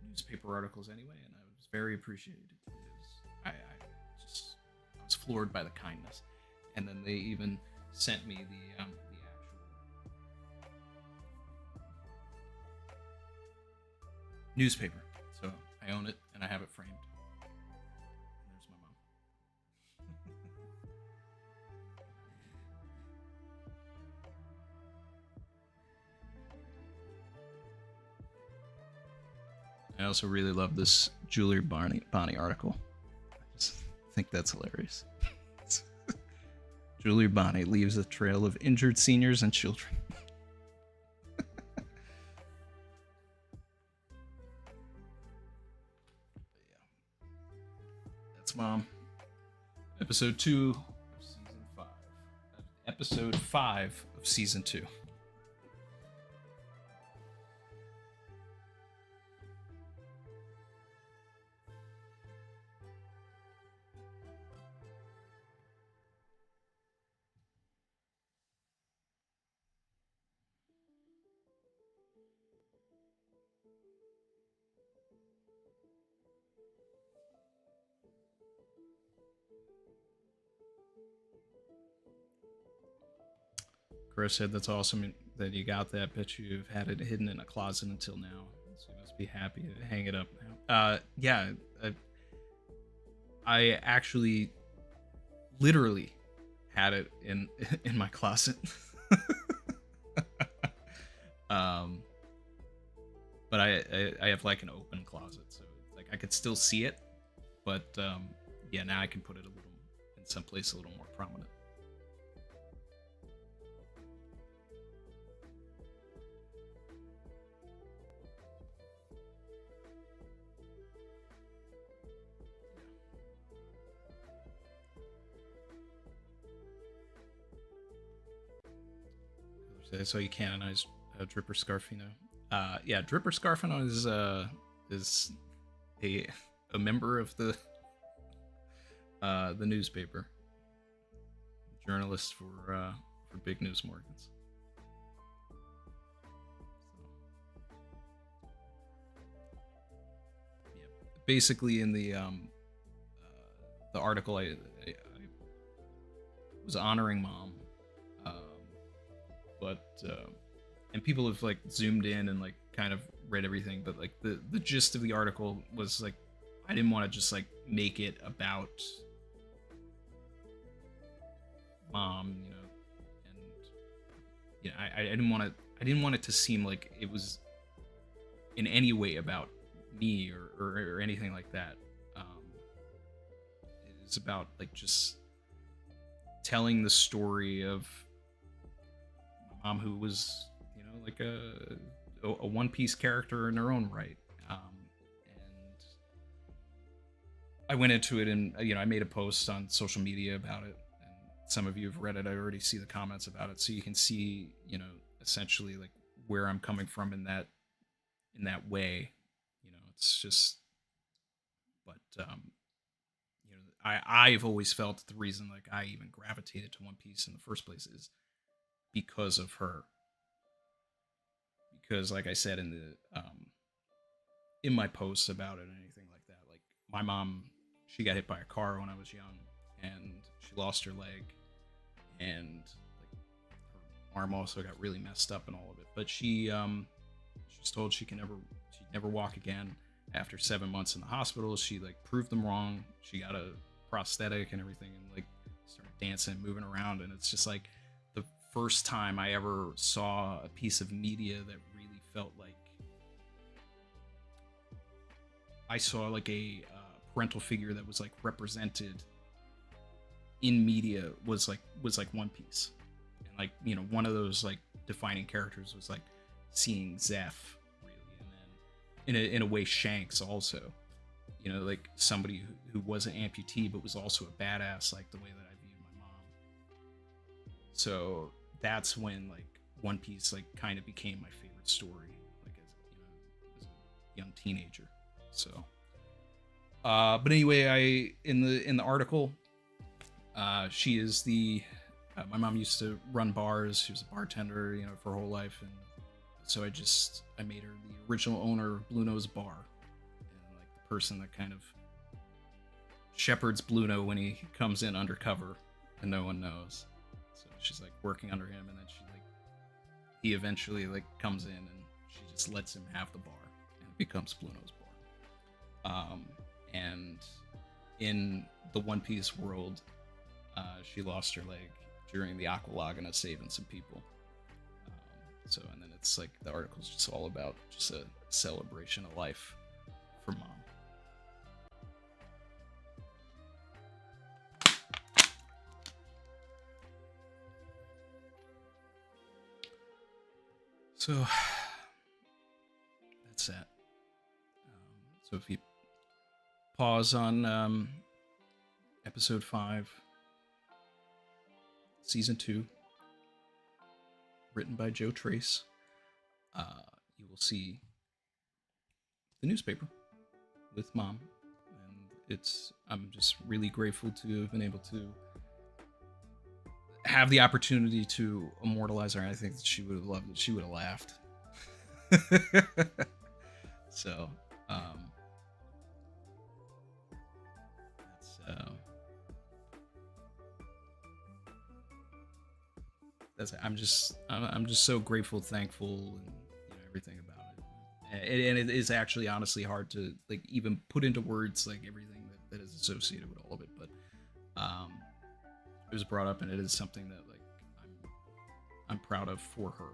Newspaper articles anyway, and I was very appreciated because I just floored by the kindness. And then they even sent me the actual newspaper. So I own it and I have it framed. And there's my mom. I also really love this Julia Bonnie article. I just think that's hilarious. Julia Bonnie leaves a trail of injured seniors and children. That's Mom. Episode 2 of season 5. Episode 5 of season 2. Chris said that's awesome that you got that. Bet you've had it hidden in a closet until now. So you must be happy to hang it up now. Yeah. I actually literally had it in my closet. But I have like an open closet, so like I could still see it. But yeah, now I can put it a little in some place a little more prominent. So you canonize Dripper Scarfino. Yeah, Dripper Scarfino is a member of the newspaper, journalist for Big News Morgans. So, yeah, basically in the article, I was honoring Mom. But and people have like zoomed in and like kind of read everything, but like the gist of the article was like I didn't want to just like make it about Mom, you know, and you know I didn't want it to seem like it was in any way about me or anything like that. It's about like just telling the story of Mom, who was, you know, like a One Piece character in her own right, and I went into it, and you know, I made a post on social media about it, and some of you have read it. I already see the comments about it, so you can see, you know, essentially like where I'm coming from in that way. You know, it's just, but you know, I've always felt the reason like I even gravitated to One Piece in the first place is because of her. Because like I said in the in my posts about it and anything like that, like my mom, she got hit by a car when I was young and she lost her leg and like her arm also got really messed up and all of it. But she's told she'd never walk again. After 7 months in the hospital, she like proved them wrong. She got a prosthetic and everything and like started dancing, moving around, and it's just like the first time I ever saw a piece of media that really felt like I saw like a parental figure that was like represented in media was like One Piece. And like, you know, one of those like defining characters was like seeing Zeph really, and then in a way Shanks also, you know, like somebody who was an amputee but was also a badass, like the way that I viewed my mom. So that's when like One Piece like kind of became my favorite story, like as a young teenager. So but anyway, in the article, she is the my mom used to run bars. She was a bartender, you know, for her whole life, and so I made her the original owner of Blue Nose Bar, and like the person that kind of shepherds Bluno when he comes in undercover and no one knows. So she's like working under him, and then he eventually like comes in and she just lets him have the bar, and it becomes Bluno's bar. And in the One Piece world, she lost her leg during the Aqualagana saving some people. And then it's like the article's just all about just a celebration of life for Mom. So that's that. So if you pause on episode 5, season 2, written by Joe Trace, you will see the newspaper with Mom, and I'm just really grateful to have been able to have the opportunity to immortalize her. I think that she would have loved it. She would have laughed. So, I'm just so grateful, thankful, and everything about it. And it is actually honestly hard to like even put into words like everything that is associated with all of it. But it was brought up, and it is something that like I'm proud of for her.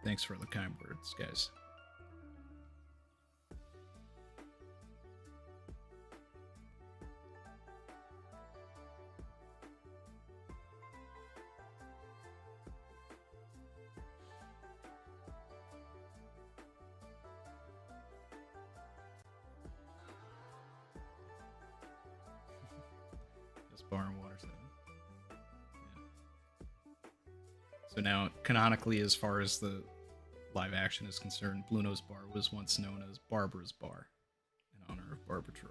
Thanks for the kind words, guys. Just bar and water 7. Yeah. So now, canonically, as far as the live action is concerned, Bluno's bar was once known as Barbara's bar, in honor of Barbara Troy.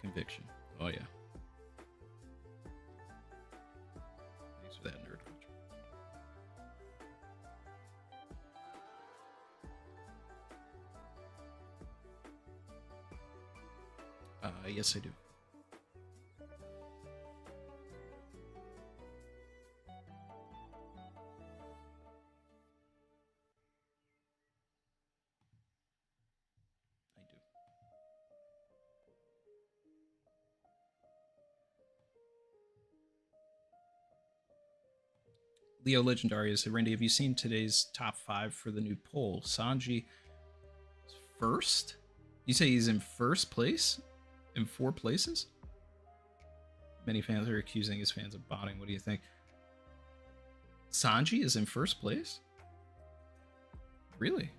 Conviction. Oh yeah. Thanks for that, nerd culture. Yes, I do. Leo Legendary said, Randy, have you seen today's top 5 for the new poll? Sanji is first? You say he's in first place? In 4 places? Many fans are accusing his fans of botting. What do you think? Sanji is in first place? Really?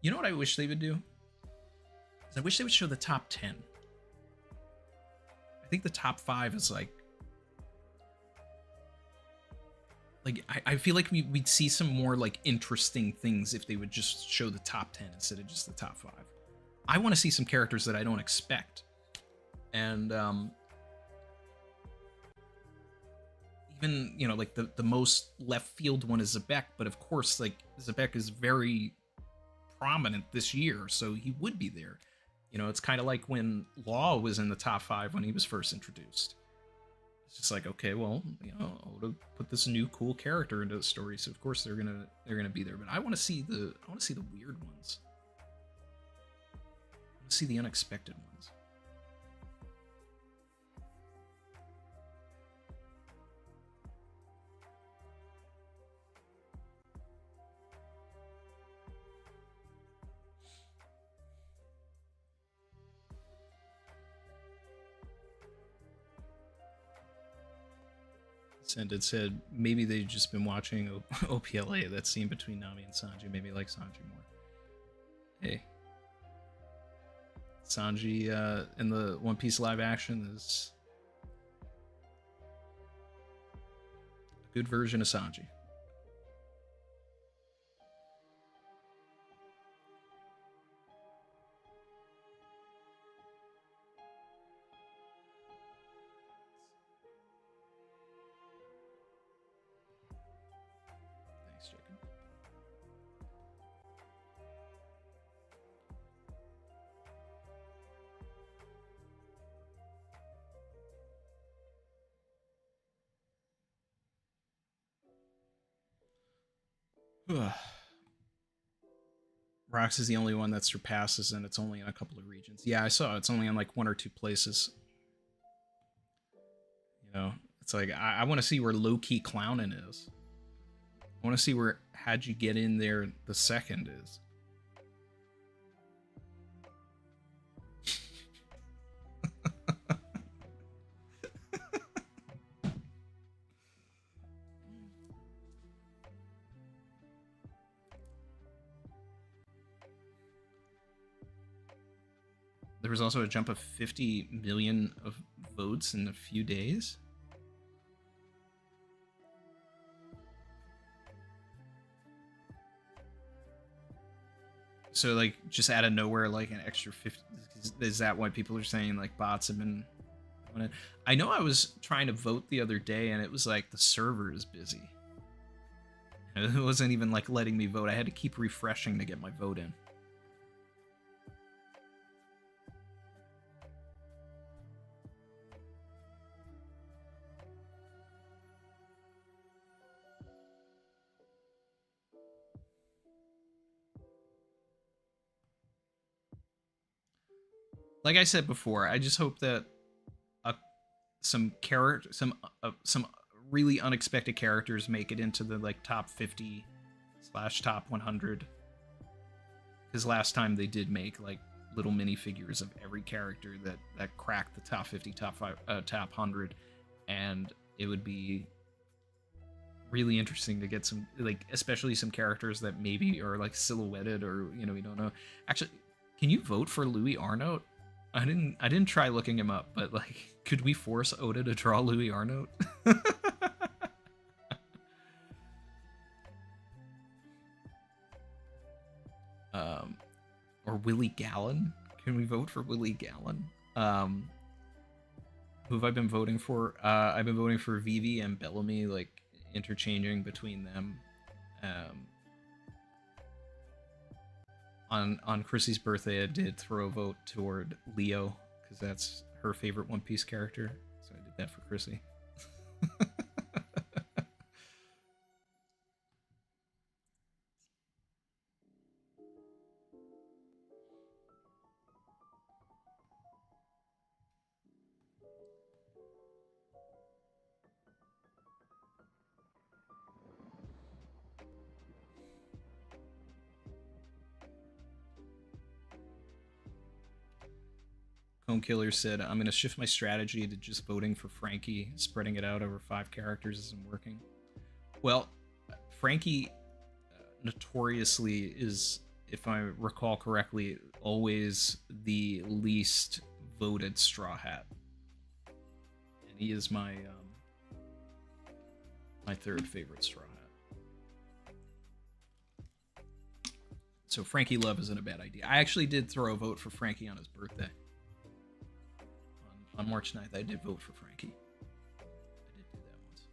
You know what I wish they would do? I wish they would show the top 10. I think the top 5 is like I feel like we'd see some more like interesting things if they would just show the top 10 instead of just the top 5. I want to see some characters that I don't expect. And even, like the most left field one is Zebek, but of course, like Zebek is very prominent this year, so he would be there. It's kind of like when Law was in the top 5 when he was first introduced. It's just like, okay, well, I would have put this new cool character into the story, so of course they're gonna be there. But I want to see the weird ones. I want to see the unexpected ones. Sended said maybe they've just been watching OPLA, that scene between Nami and Sanji. Maybe like Sanji more. Hey. Sanji in the One Piece live action is a good version of Sanji. Thanks, chicken. Rocks is the only one that surpasses, and it's only in a couple of regions. Yeah, I saw it's only in like 1 or 2 places. You know, it's like I want to see where low-key clowning is. I want to see where How'd You Get In There the second is. There was also a jump of 50 million of votes in a few days. So, like, just out of nowhere, like, an extra 50... Is that why people are saying, like, bots have been... I know I was trying to vote the other day, and it was like, the server is busy. It wasn't even, like, letting me vote. I had to keep refreshing to get my vote in. Like I said before, I just hope that some really unexpected characters make it into the like top 50 / top 100. Because last time they did make like little minifigures of every character that cracked the top 50, top 100, and it would be really interesting to get some, like, especially some characters that maybe are like silhouetted, or, you know, we don't know. Actually, can you vote for Louis Arnault? I didn't try looking him up, but like, could we force Oda to draw Louis Arnault? Or Willie Gallen? Can we vote for Willie Gallen? Who have I been voting for? I've been voting for Vivi and Bellamy, like interchanging between them. On Chrissy's birthday, I did throw a vote toward Leo, because that's her favorite One Piece character. So I did that for Chrissy. Cone Killer said, I'm going to shift my strategy to just voting for Frankie. Spreading it out over 5 characters isn't working. Well, Frankie notoriously is, if I recall correctly, always the least voted Straw Hat. And he is my my 3rd favorite Straw Hat. So Frankie Love isn't a bad idea. I actually did throw a vote for Frankie on his birthday. On March 9th, I did vote for Frankie. I did do that once.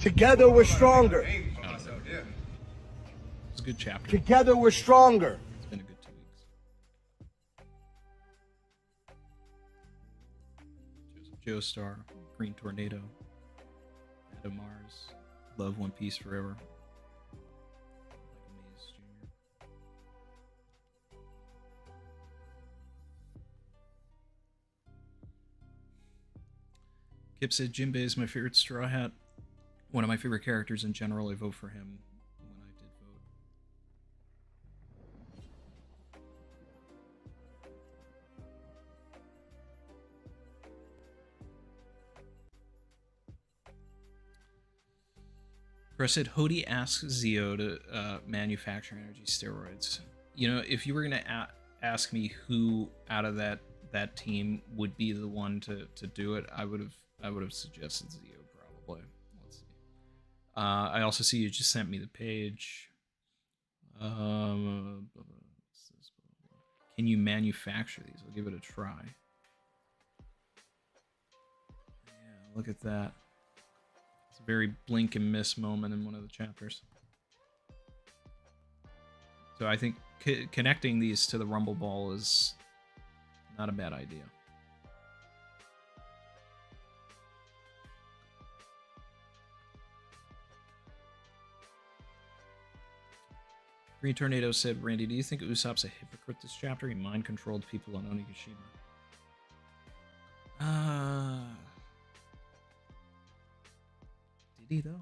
Together we're stronger. Name for myself, yeah. was a good chapter. Together we're stronger. It's been a good 2 weeks. Joseph Joestar, Green Tornado, Adam Mars, love One Piece forever. Michael Mays Jr. Kip said Jinbei is my favorite Straw Hat. One of my favorite characters in general. I vote for him when I did vote. Chris said Hody asks Zio to manufacture energy steroids. You know, if you were gonna ask me who out of that team would be the one to do it, I would have suggested Zio probably. Let's see. I also see you just sent me the page. Can you manufacture these? I'll give it a try. Yeah, look at that. It's a very blink and miss moment in one of the chapters. So I think connecting these to the Rumble Ball is not a bad idea. Green Tornado said, Randy, do you think Usopp's a hypocrite this chapter? He mind-controlled people on Onigashima. Did he, though?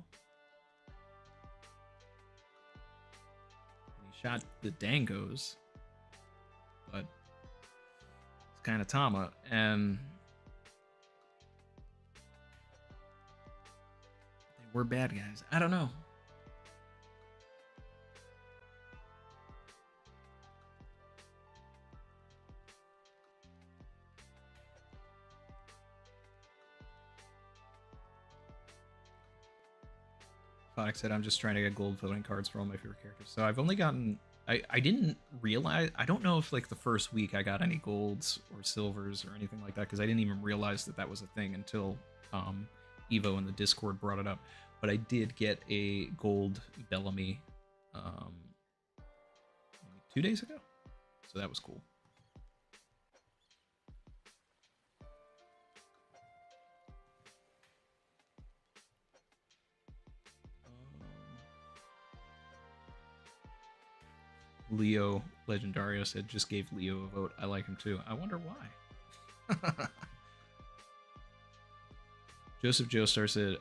He shot the Dangos, but it's kind of Tama, and they were bad guys. I don't know. Fox said, I'm just trying to get gold voting cards for all my favorite characters. So I've only gotten... I didn't realize... I don't know if, like, the first week I got any golds or silvers or anything like that, because I didn't even realize that was a thing until Evo in the Discord brought it up. But I did get a gold Bellamy maybe 2 days ago. So that was cool. Leo Legendario said, just gave Leo a vote. I like him too. I wonder why. Joseph Joestar said,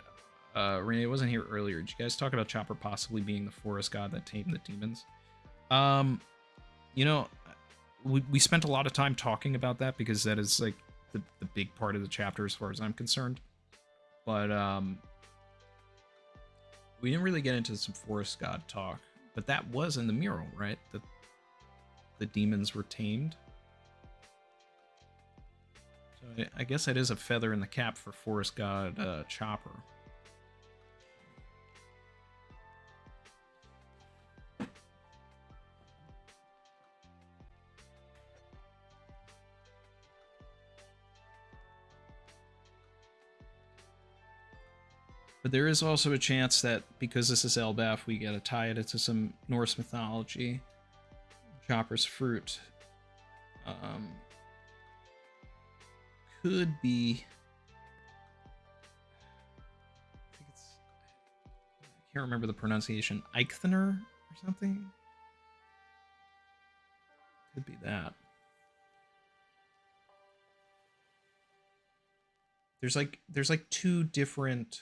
Renee wasn't here earlier. Did you guys talk about Chopper possibly being the forest god that tamed the demons? You know, we spent a lot of time talking about that because that is like the big part of the chapter as far as I'm concerned. But we didn't really get into some forest god talk. But that was in the mural, right? That the demons were tamed. So I guess that is a feather in the cap for Forest God Chopper. But there is also a chance that because this is Elbaf, we gotta tie it into some Norse mythology. Chopper's fruit could be. I think it's. I can't remember the pronunciation. Eichthner or something. Could be that. There's like two different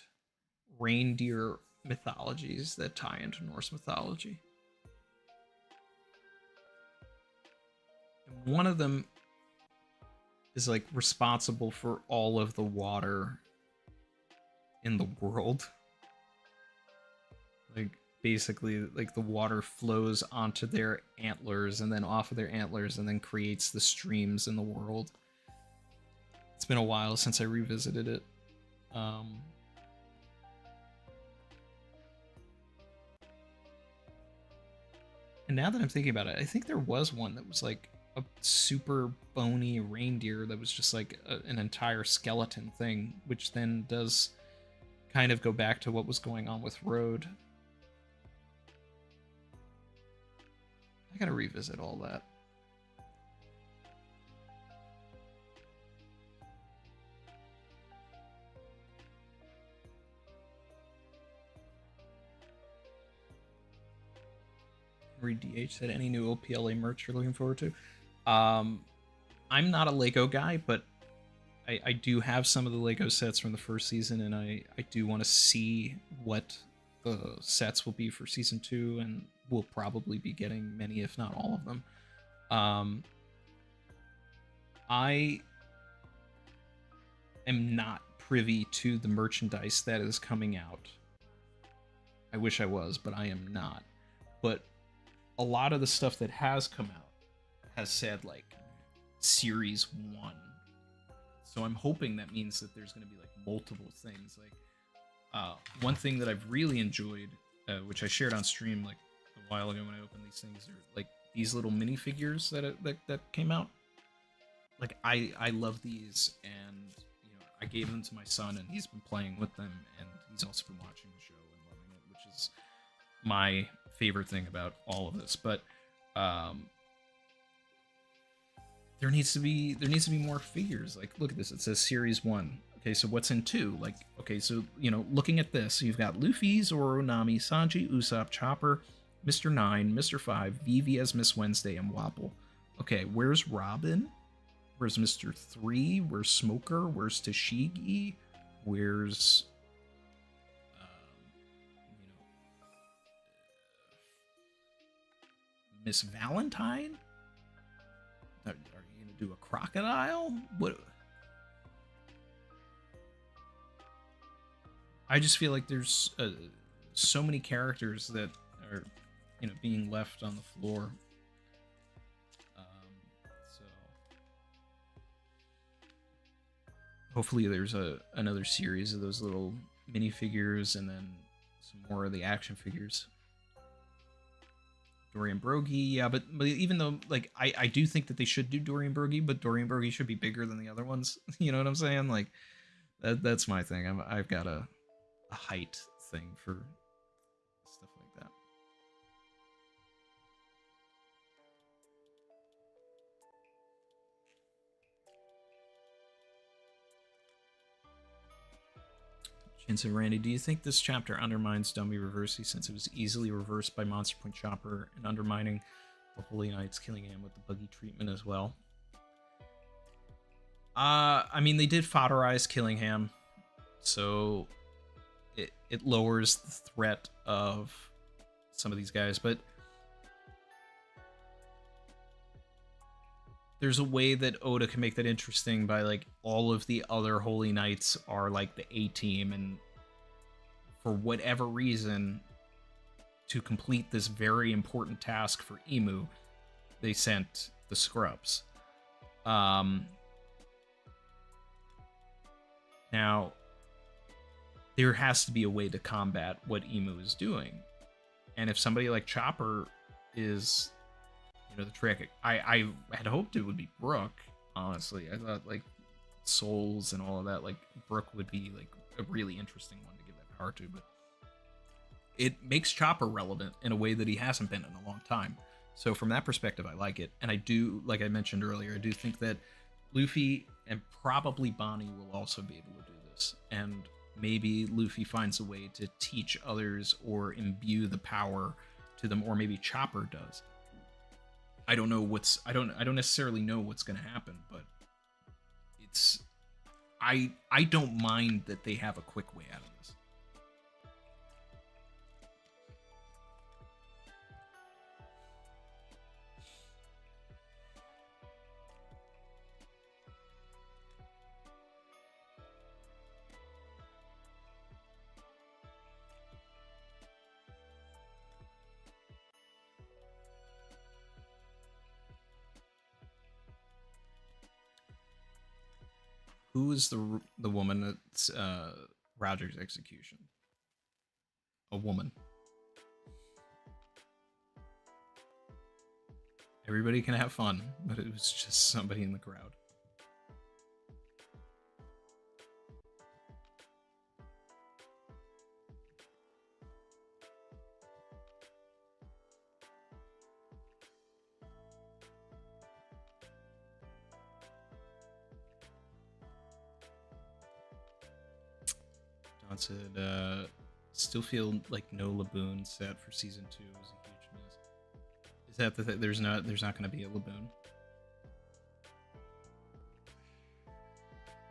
reindeer mythologies that tie into Norse mythology. And one of them is like responsible for all of the water in the world. Like basically like the water flows onto their antlers and then off of their antlers and then creates the streams in the world. It's been a while since I revisited it. And now that I'm thinking about it, I think there was one that was like a super bony reindeer that was just like an entire skeleton thing, which then does kind of go back to what was going on with Road. I gotta revisit all that. Henry DH said, any new OPLA merch you're looking forward to? I'm not a Lego guy, but I do have some of the Lego sets from the first season, and I do want to see what the sets will be for season 2, and we'll probably be getting many, if not all of them. I am not privy to the merchandise that is coming out. I wish I was, but I am not. But a lot of the stuff that has come out has said, like, Series 1. So I'm hoping that means that there's going to be, like, multiple things. Like, one thing that I've really enjoyed, which I shared on stream, like, a while ago when I opened these things, are, like, these little minifigures that came out. Like, I love these, and, you know, I gave them to my son, and he's been playing with them, and he's also been watching the show and loving it, which is my favorite thing about all of this. But there needs to be more figures. Like, look at this, it says Series 1. Okay, so what's in 2? Like, okay, so, you know, looking at this, you've got Luffy, Zoro, Nami, Sanji, Usopp, Chopper, Mr. 9, Mr. 5, Vivi as Miss Wednesday, and Wapple. Okay, where's Robin? Where's Mr. 3? Where's Smoker? Where's Tashigi? Where's Miss Valentine? Are you gonna do a crocodile? What? I just feel like there's so many characters that are, you know, being left on the floor. So hopefully there's another series of those little minifigures, and then some more of the action figures. Dorian Broggie, yeah, but even though, like, I do think that they should do Dorian Broggie, but Dorian Broggie should be bigger than the other ones. You know what I'm saying? Like, that's my thing. I've got a height thing for stuff like that. Jensen Randy, do you think this chapter undermines Dummy Reversey since it was easily reversed by Monster Point Chopper and undermining the Holy Knights Killingham with the buggy treatment as well? I mean, they did fodderize Killingham, so it lowers the threat of some of these guys, but there's a way that Oda can make that interesting by, like, all of the other Holy Knights are like the A-team, and for whatever reason, to complete this very important task for Emu, they sent the Scrubs. Now, there has to be a way to combat what Emu is doing. And if somebody like Chopper is, you know, the trick, I had hoped it would be Brooke, honestly. I thought, like, Souls and all of that, like, Brooke would be, like, a really interesting one to give that power to, but it makes Chopper relevant in a way that he hasn't been in a long time. So from that perspective, I like it. And I do, like I mentioned earlier, I do think that Luffy and probably Bonnie will also be able to do this. And maybe Luffy finds a way to teach others or imbue the power to them, or maybe Chopper does. I don't know I don't necessarily know what's going to happen, but it's I don't mind that they have a quick way out of this. Who is the woman that's Roger's execution? A woman. Everybody can have fun, but it was just somebody in the crowd. said, still feel like no Laboon set for season 2 was a huge miss. Is that there's not going to be a Laboon?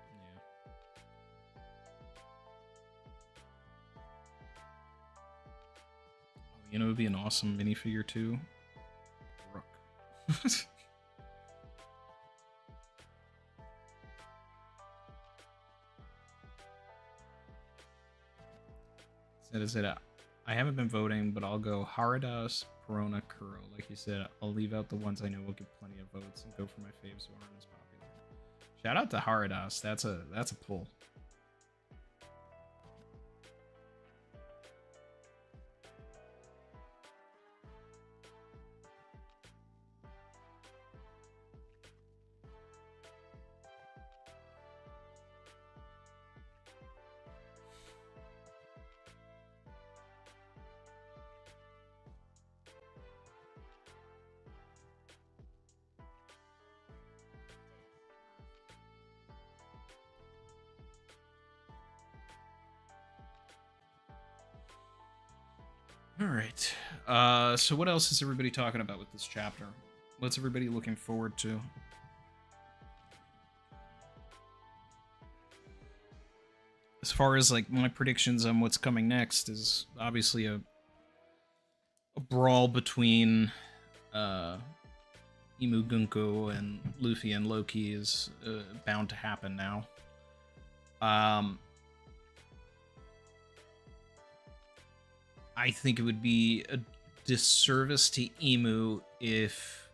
Yeah. Oh, you know, it would be an awesome minifigure too. Rook. That is it. I haven't been voting, but I'll go Haradas, Perona, Kuro. Like you said, I'll leave out the ones I know will get plenty of votes and go for my faves who aren't as popular. Shout out to Haradas. That's a pull. All right. So what else is everybody talking about with this chapter? What's everybody looking forward to? As far as like my predictions on what's coming next is obviously a brawl between Imu Gunko and Luffy and Loki is bound to happen now. I think it would be a disservice to Imu if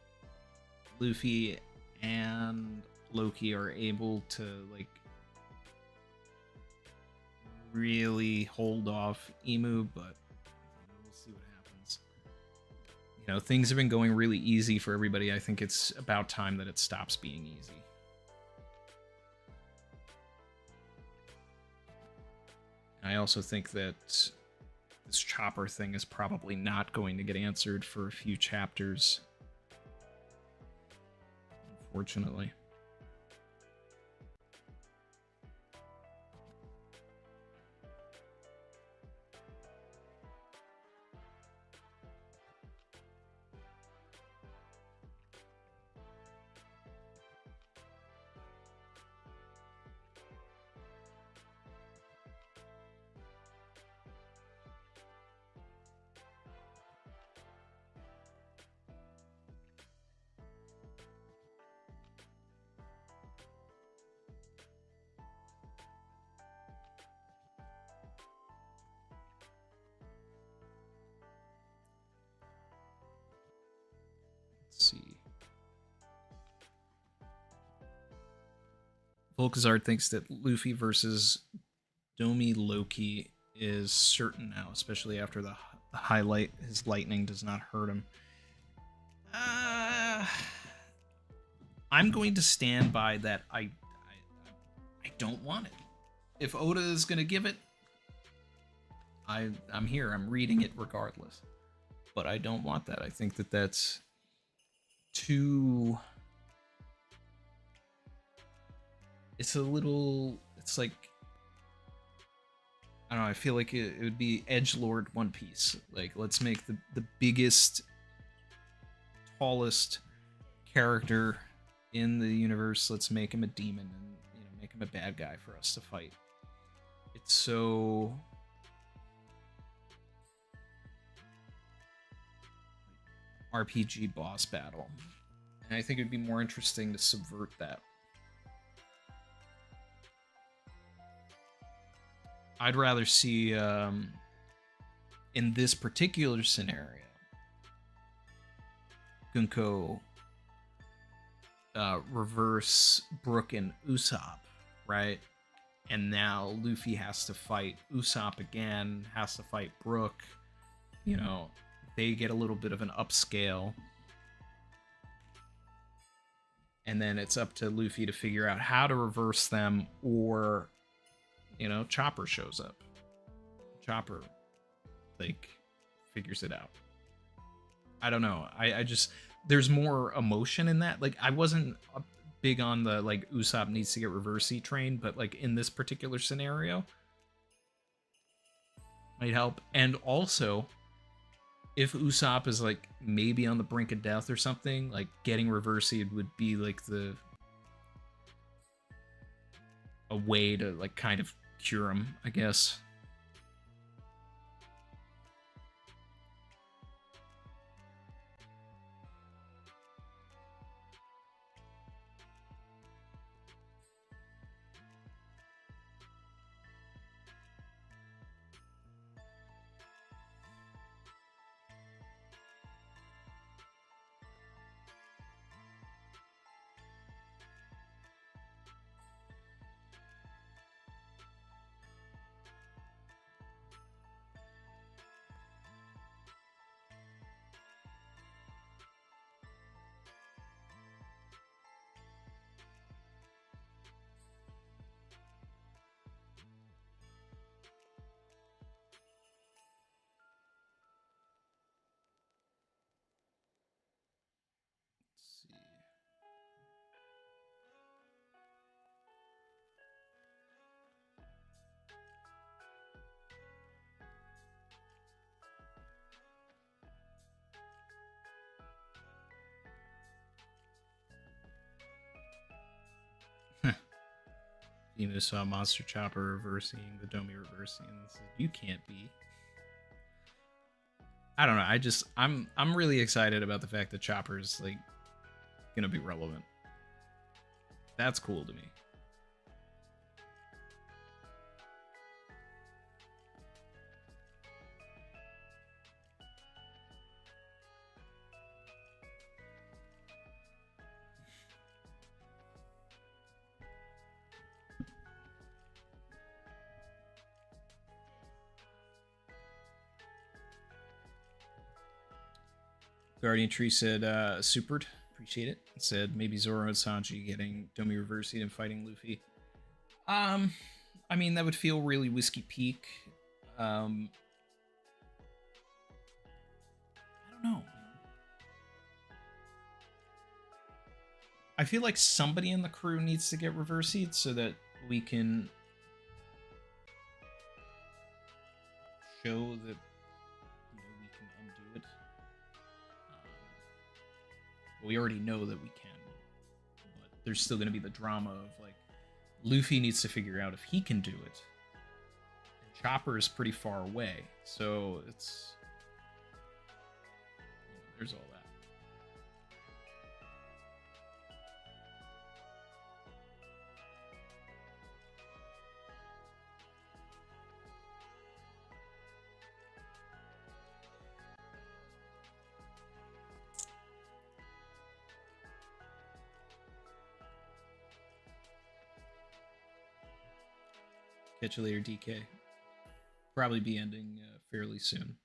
Luffy and Loki are able to like really hold off Imu, but we'll see what happens. You know, things have been going really easy for everybody. I think it's about time that it stops being easy. I also think that this Chopper thing is probably not going to get answered for a few chapters, unfortunately. See. Volkazard thinks that Luffy versus Domi Loki is certain now, especially after the highlight. His lightning does not hurt him. I'm going to stand by that. I don't want it. If Oda is going to give it, I'm here. I'm reading it regardless. But I don't want that. I think that that's too... It's a little... It's like... I don't know, I feel like it would be edgelord One Piece. Like, let's make the biggest, tallest character in the universe. Let's make him a demon and, you know, make him a bad guy for us to fight. It's so... RPG boss battle. And I think it'd be more interesting to subvert that. I'd rather see, in this particular scenario, Gunko reverse Brook and Usopp, right? And now Luffy has to fight Usopp again, has to fight Brook. You know, they get a little bit of an upscale. And then it's up to Luffy to figure out how to reverse them, or... You know, Chopper shows up. Chopper, like, figures it out. I don't know. I just... There's more emotion in that. Like, I wasn't big on the, like, Usopp needs to get reverse E-trained, but, like, in this particular scenario, might help. And also, if Usopp is like maybe on the brink of death or something, like getting reversied would be like a way to like kind of cure him, I guess. Let's see. Emu saw Monster Chopper reversing the Domi reversing and said, "You can't be." I don't know. I'm really excited about the fact that Chopper's like gonna be relevant. That's cool to me. Guardian Tree said, supered. Appreciate it. Said maybe Zoro and Sanji getting Domi reversing and fighting Luffy. I mean, that would feel really Whiskey Peak. I don't know. I feel like somebody in the crew needs to get reversing so that we can show that we can undo it. We already know that we can, but there's still going to be the drama of like Luffy needs to figure out if he can do it. And Chopper is pretty far away, so it's there's all that. Catch you later, DK. Probably be ending fairly soon.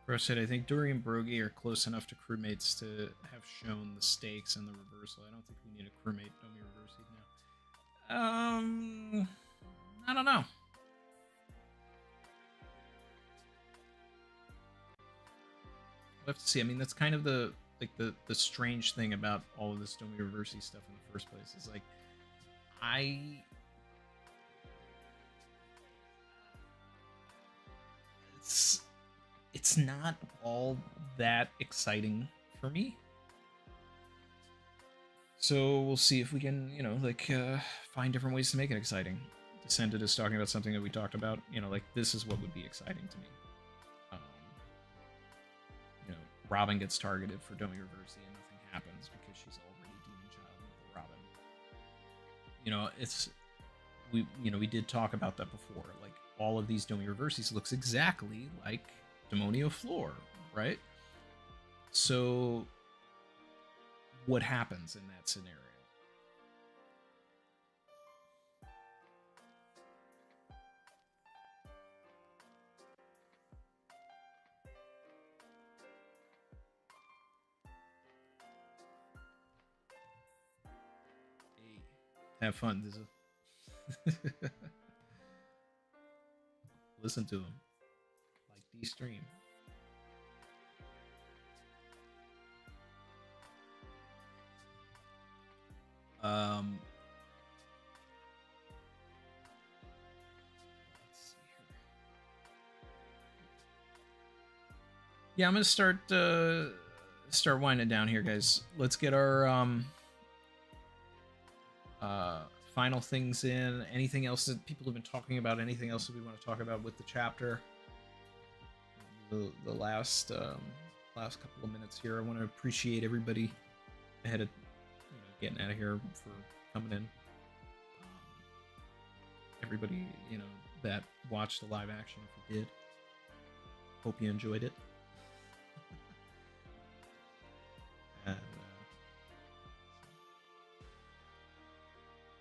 Bro said, I think Dory and Brogy are close enough to crewmates to have shown the stakes and the reversal. I don't think we need a crewmate Domi reversing now. I don't know. We'll have to see. I mean, that's kind of the strange thing about all of this Domi reversing stuff in the first place. Is like, it's not all that exciting for me. So we'll see if we can, find different ways to make it exciting. Descended is talking about something that we talked about. Like this is what would be exciting to me. Robin gets targeted for Domi reversing and nothing happens because she's already Demon Child with Robin. We did talk about that before. Like all of these Domi reversies looks exactly like Demonio Floor, right? So what happens in that scenario? Hey, have fun. listen to them. Like D-Stream. Let's see here. Yeah, I'm gonna start winding down here, guys. Let's get our final things in. Anything else that people have been talking about? Anything else that we want to talk about with the chapter? The last couple of minutes here. I want to appreciate everybody ahead of getting out of here for coming in. Everybody that watched the live action, if you did, hope you enjoyed it. And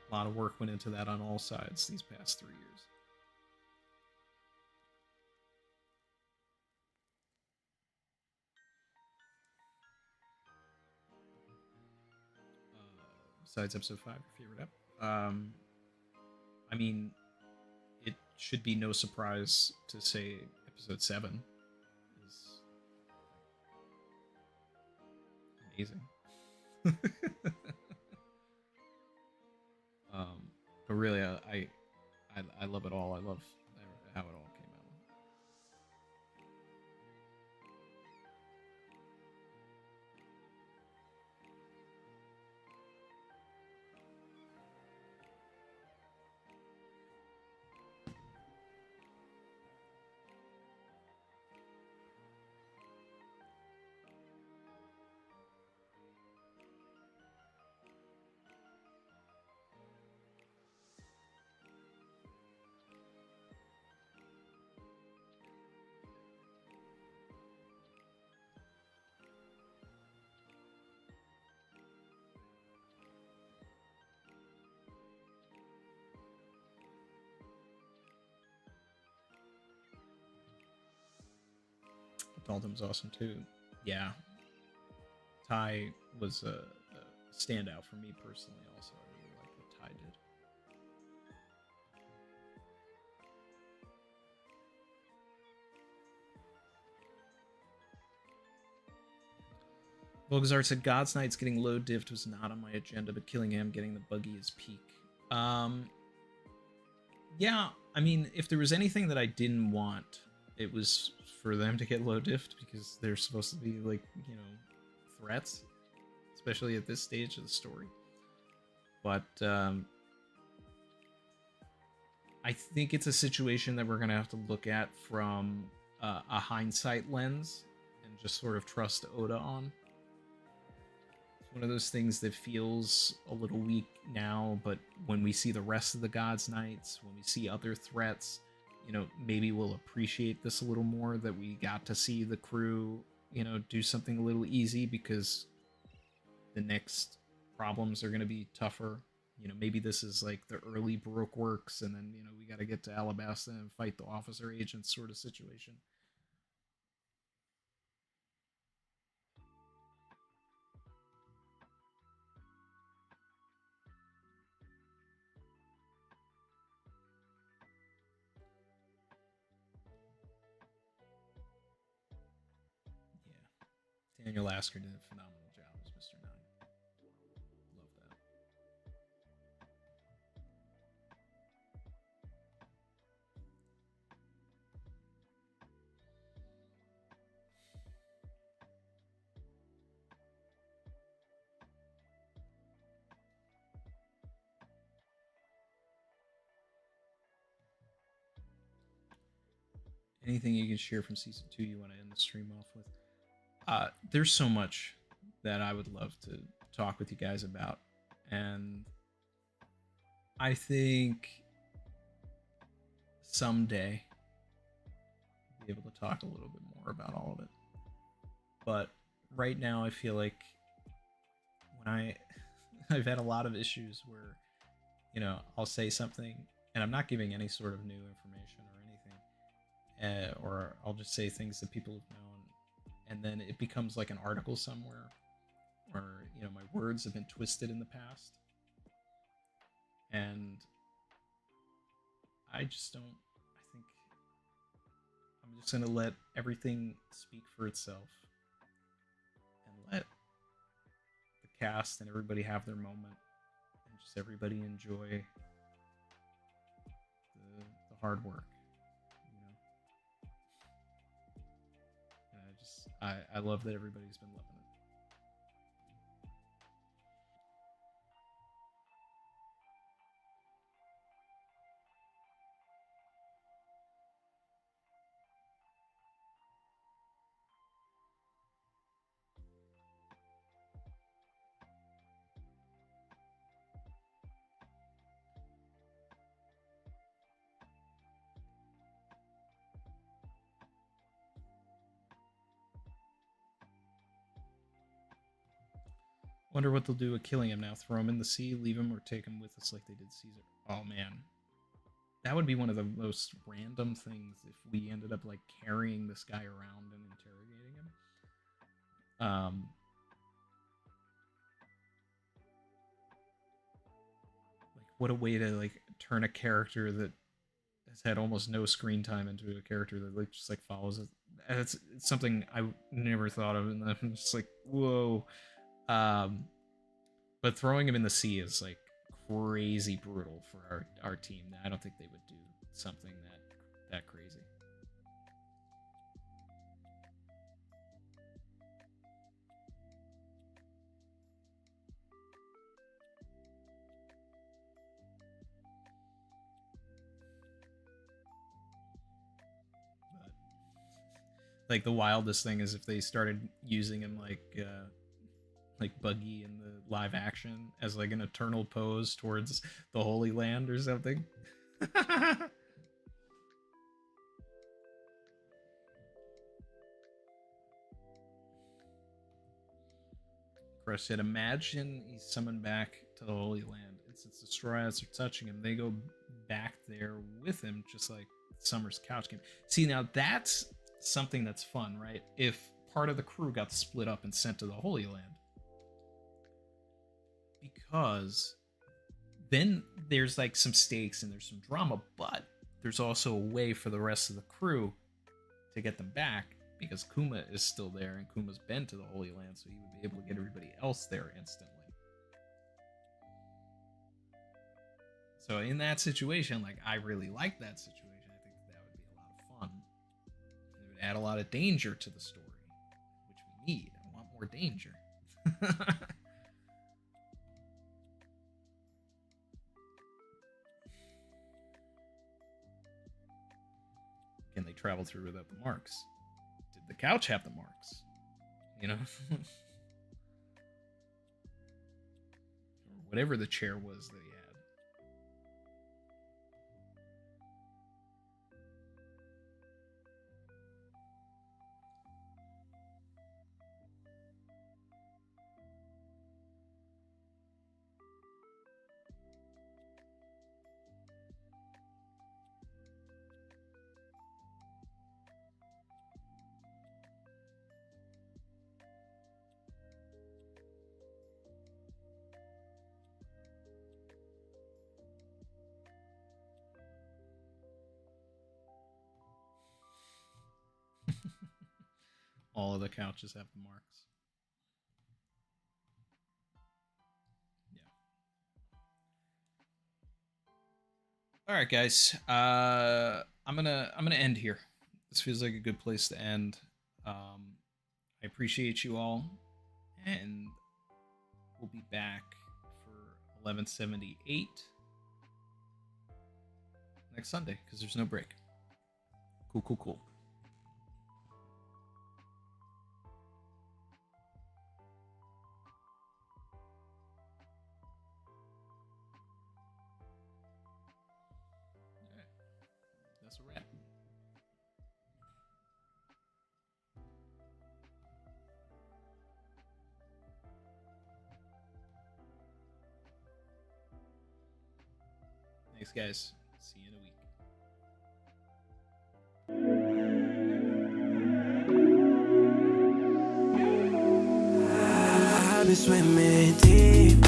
a lot of work went into that on all sides these past 3 years. Besides episode 5, your favorite ep. I mean, it should be no surprise to say episode 7 is amazing. But really, I love it all. I love how it all came out. Dalton was awesome too. Yeah, Ty was a standout for me personally. Also, I really like what Ty did. Volgazar said God's Knight's getting low diffed was not on my agenda, but killing him, getting the buggy is peak. Yeah, I mean, if there was anything that I didn't want, it was for them to get low diffed, because they're supposed to be like, threats, especially at this stage of the story. But I think it's a situation that we're gonna have to look at from a hindsight lens and just sort of trust Oda on. It's one of those things that feels a little weak now, but when we see the rest of the God's Knights, when we see other threats, maybe we'll appreciate this a little more, that we got to see the crew, do something a little easy, because the next problems are going to be tougher. Maybe this is like the early Baroque works, and then, we got to get to Alabasta and fight the officer agents sort of situation. Daniel Asker did a phenomenal job as Mr. Nine. Love that. Anything you can share from season 2 you want to end the stream off with? There's so much that I would love to talk with you guys about, and I think someday I'll be able to talk a little bit more about all of it. But right now, I feel like when I've had a lot of issues where, I'll say something and I'm not giving any sort of new information or anything, or I'll just say things that people have known, and then it becomes like an article somewhere, or my words have been twisted in the past, and I just don't. I think I'm just gonna let everything speak for itself and let the cast and everybody have their moment and just everybody enjoy the hard work, you know. And I love that everybody's been loving it. Wonder what they'll do with killing him now. Throw him in the sea, leave him, or take him with us like they did Caesar. Oh man. That would be one of the most random things if we ended up like carrying this guy around and interrogating him. Like what a way to like turn a character that has had almost no screen time into a character that like just like follows it. It's something I never thought of, and I'm just like, whoa. But throwing him in the sea is like crazy brutal for our team. I don't think they would do something that crazy. But like the wildest thing is if they started using him like Buggy in the live action as like an eternal pose towards the Holy Land or something. Crush said, imagine he's summoned back to the Holy Land, and since the Straw Hats are touching him, they go back there with him, just like Summer's couch game. See, now that's something that's fun, right? If part of the crew got split up and sent to the Holy Land. Because then there's like some stakes and there's some drama, but there's also a way for the rest of the crew to get them back because Kuma is still there and Kuma's been to the Holy Land, so he would be able to get everybody else there instantly. So in that situation, like I really like that situation. I think that would be a lot of fun. It would add a lot of danger to the story, which we need. I want more danger. Can they travel through without the marks? Did the couch have the marks? You know? Or whatever the chair was that he had. All of the couches have the marks. Yeah. All right, guys. I'm gonna end here. This feels like a good place to end. I appreciate you all, and we'll be back for 1178 next Sunday because there's no break. Cool. That's a wrap. Thanks, guys. See you in a week. I've been swimming deep,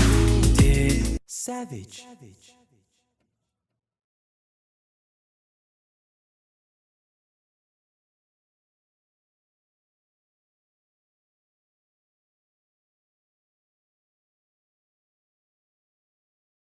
savage.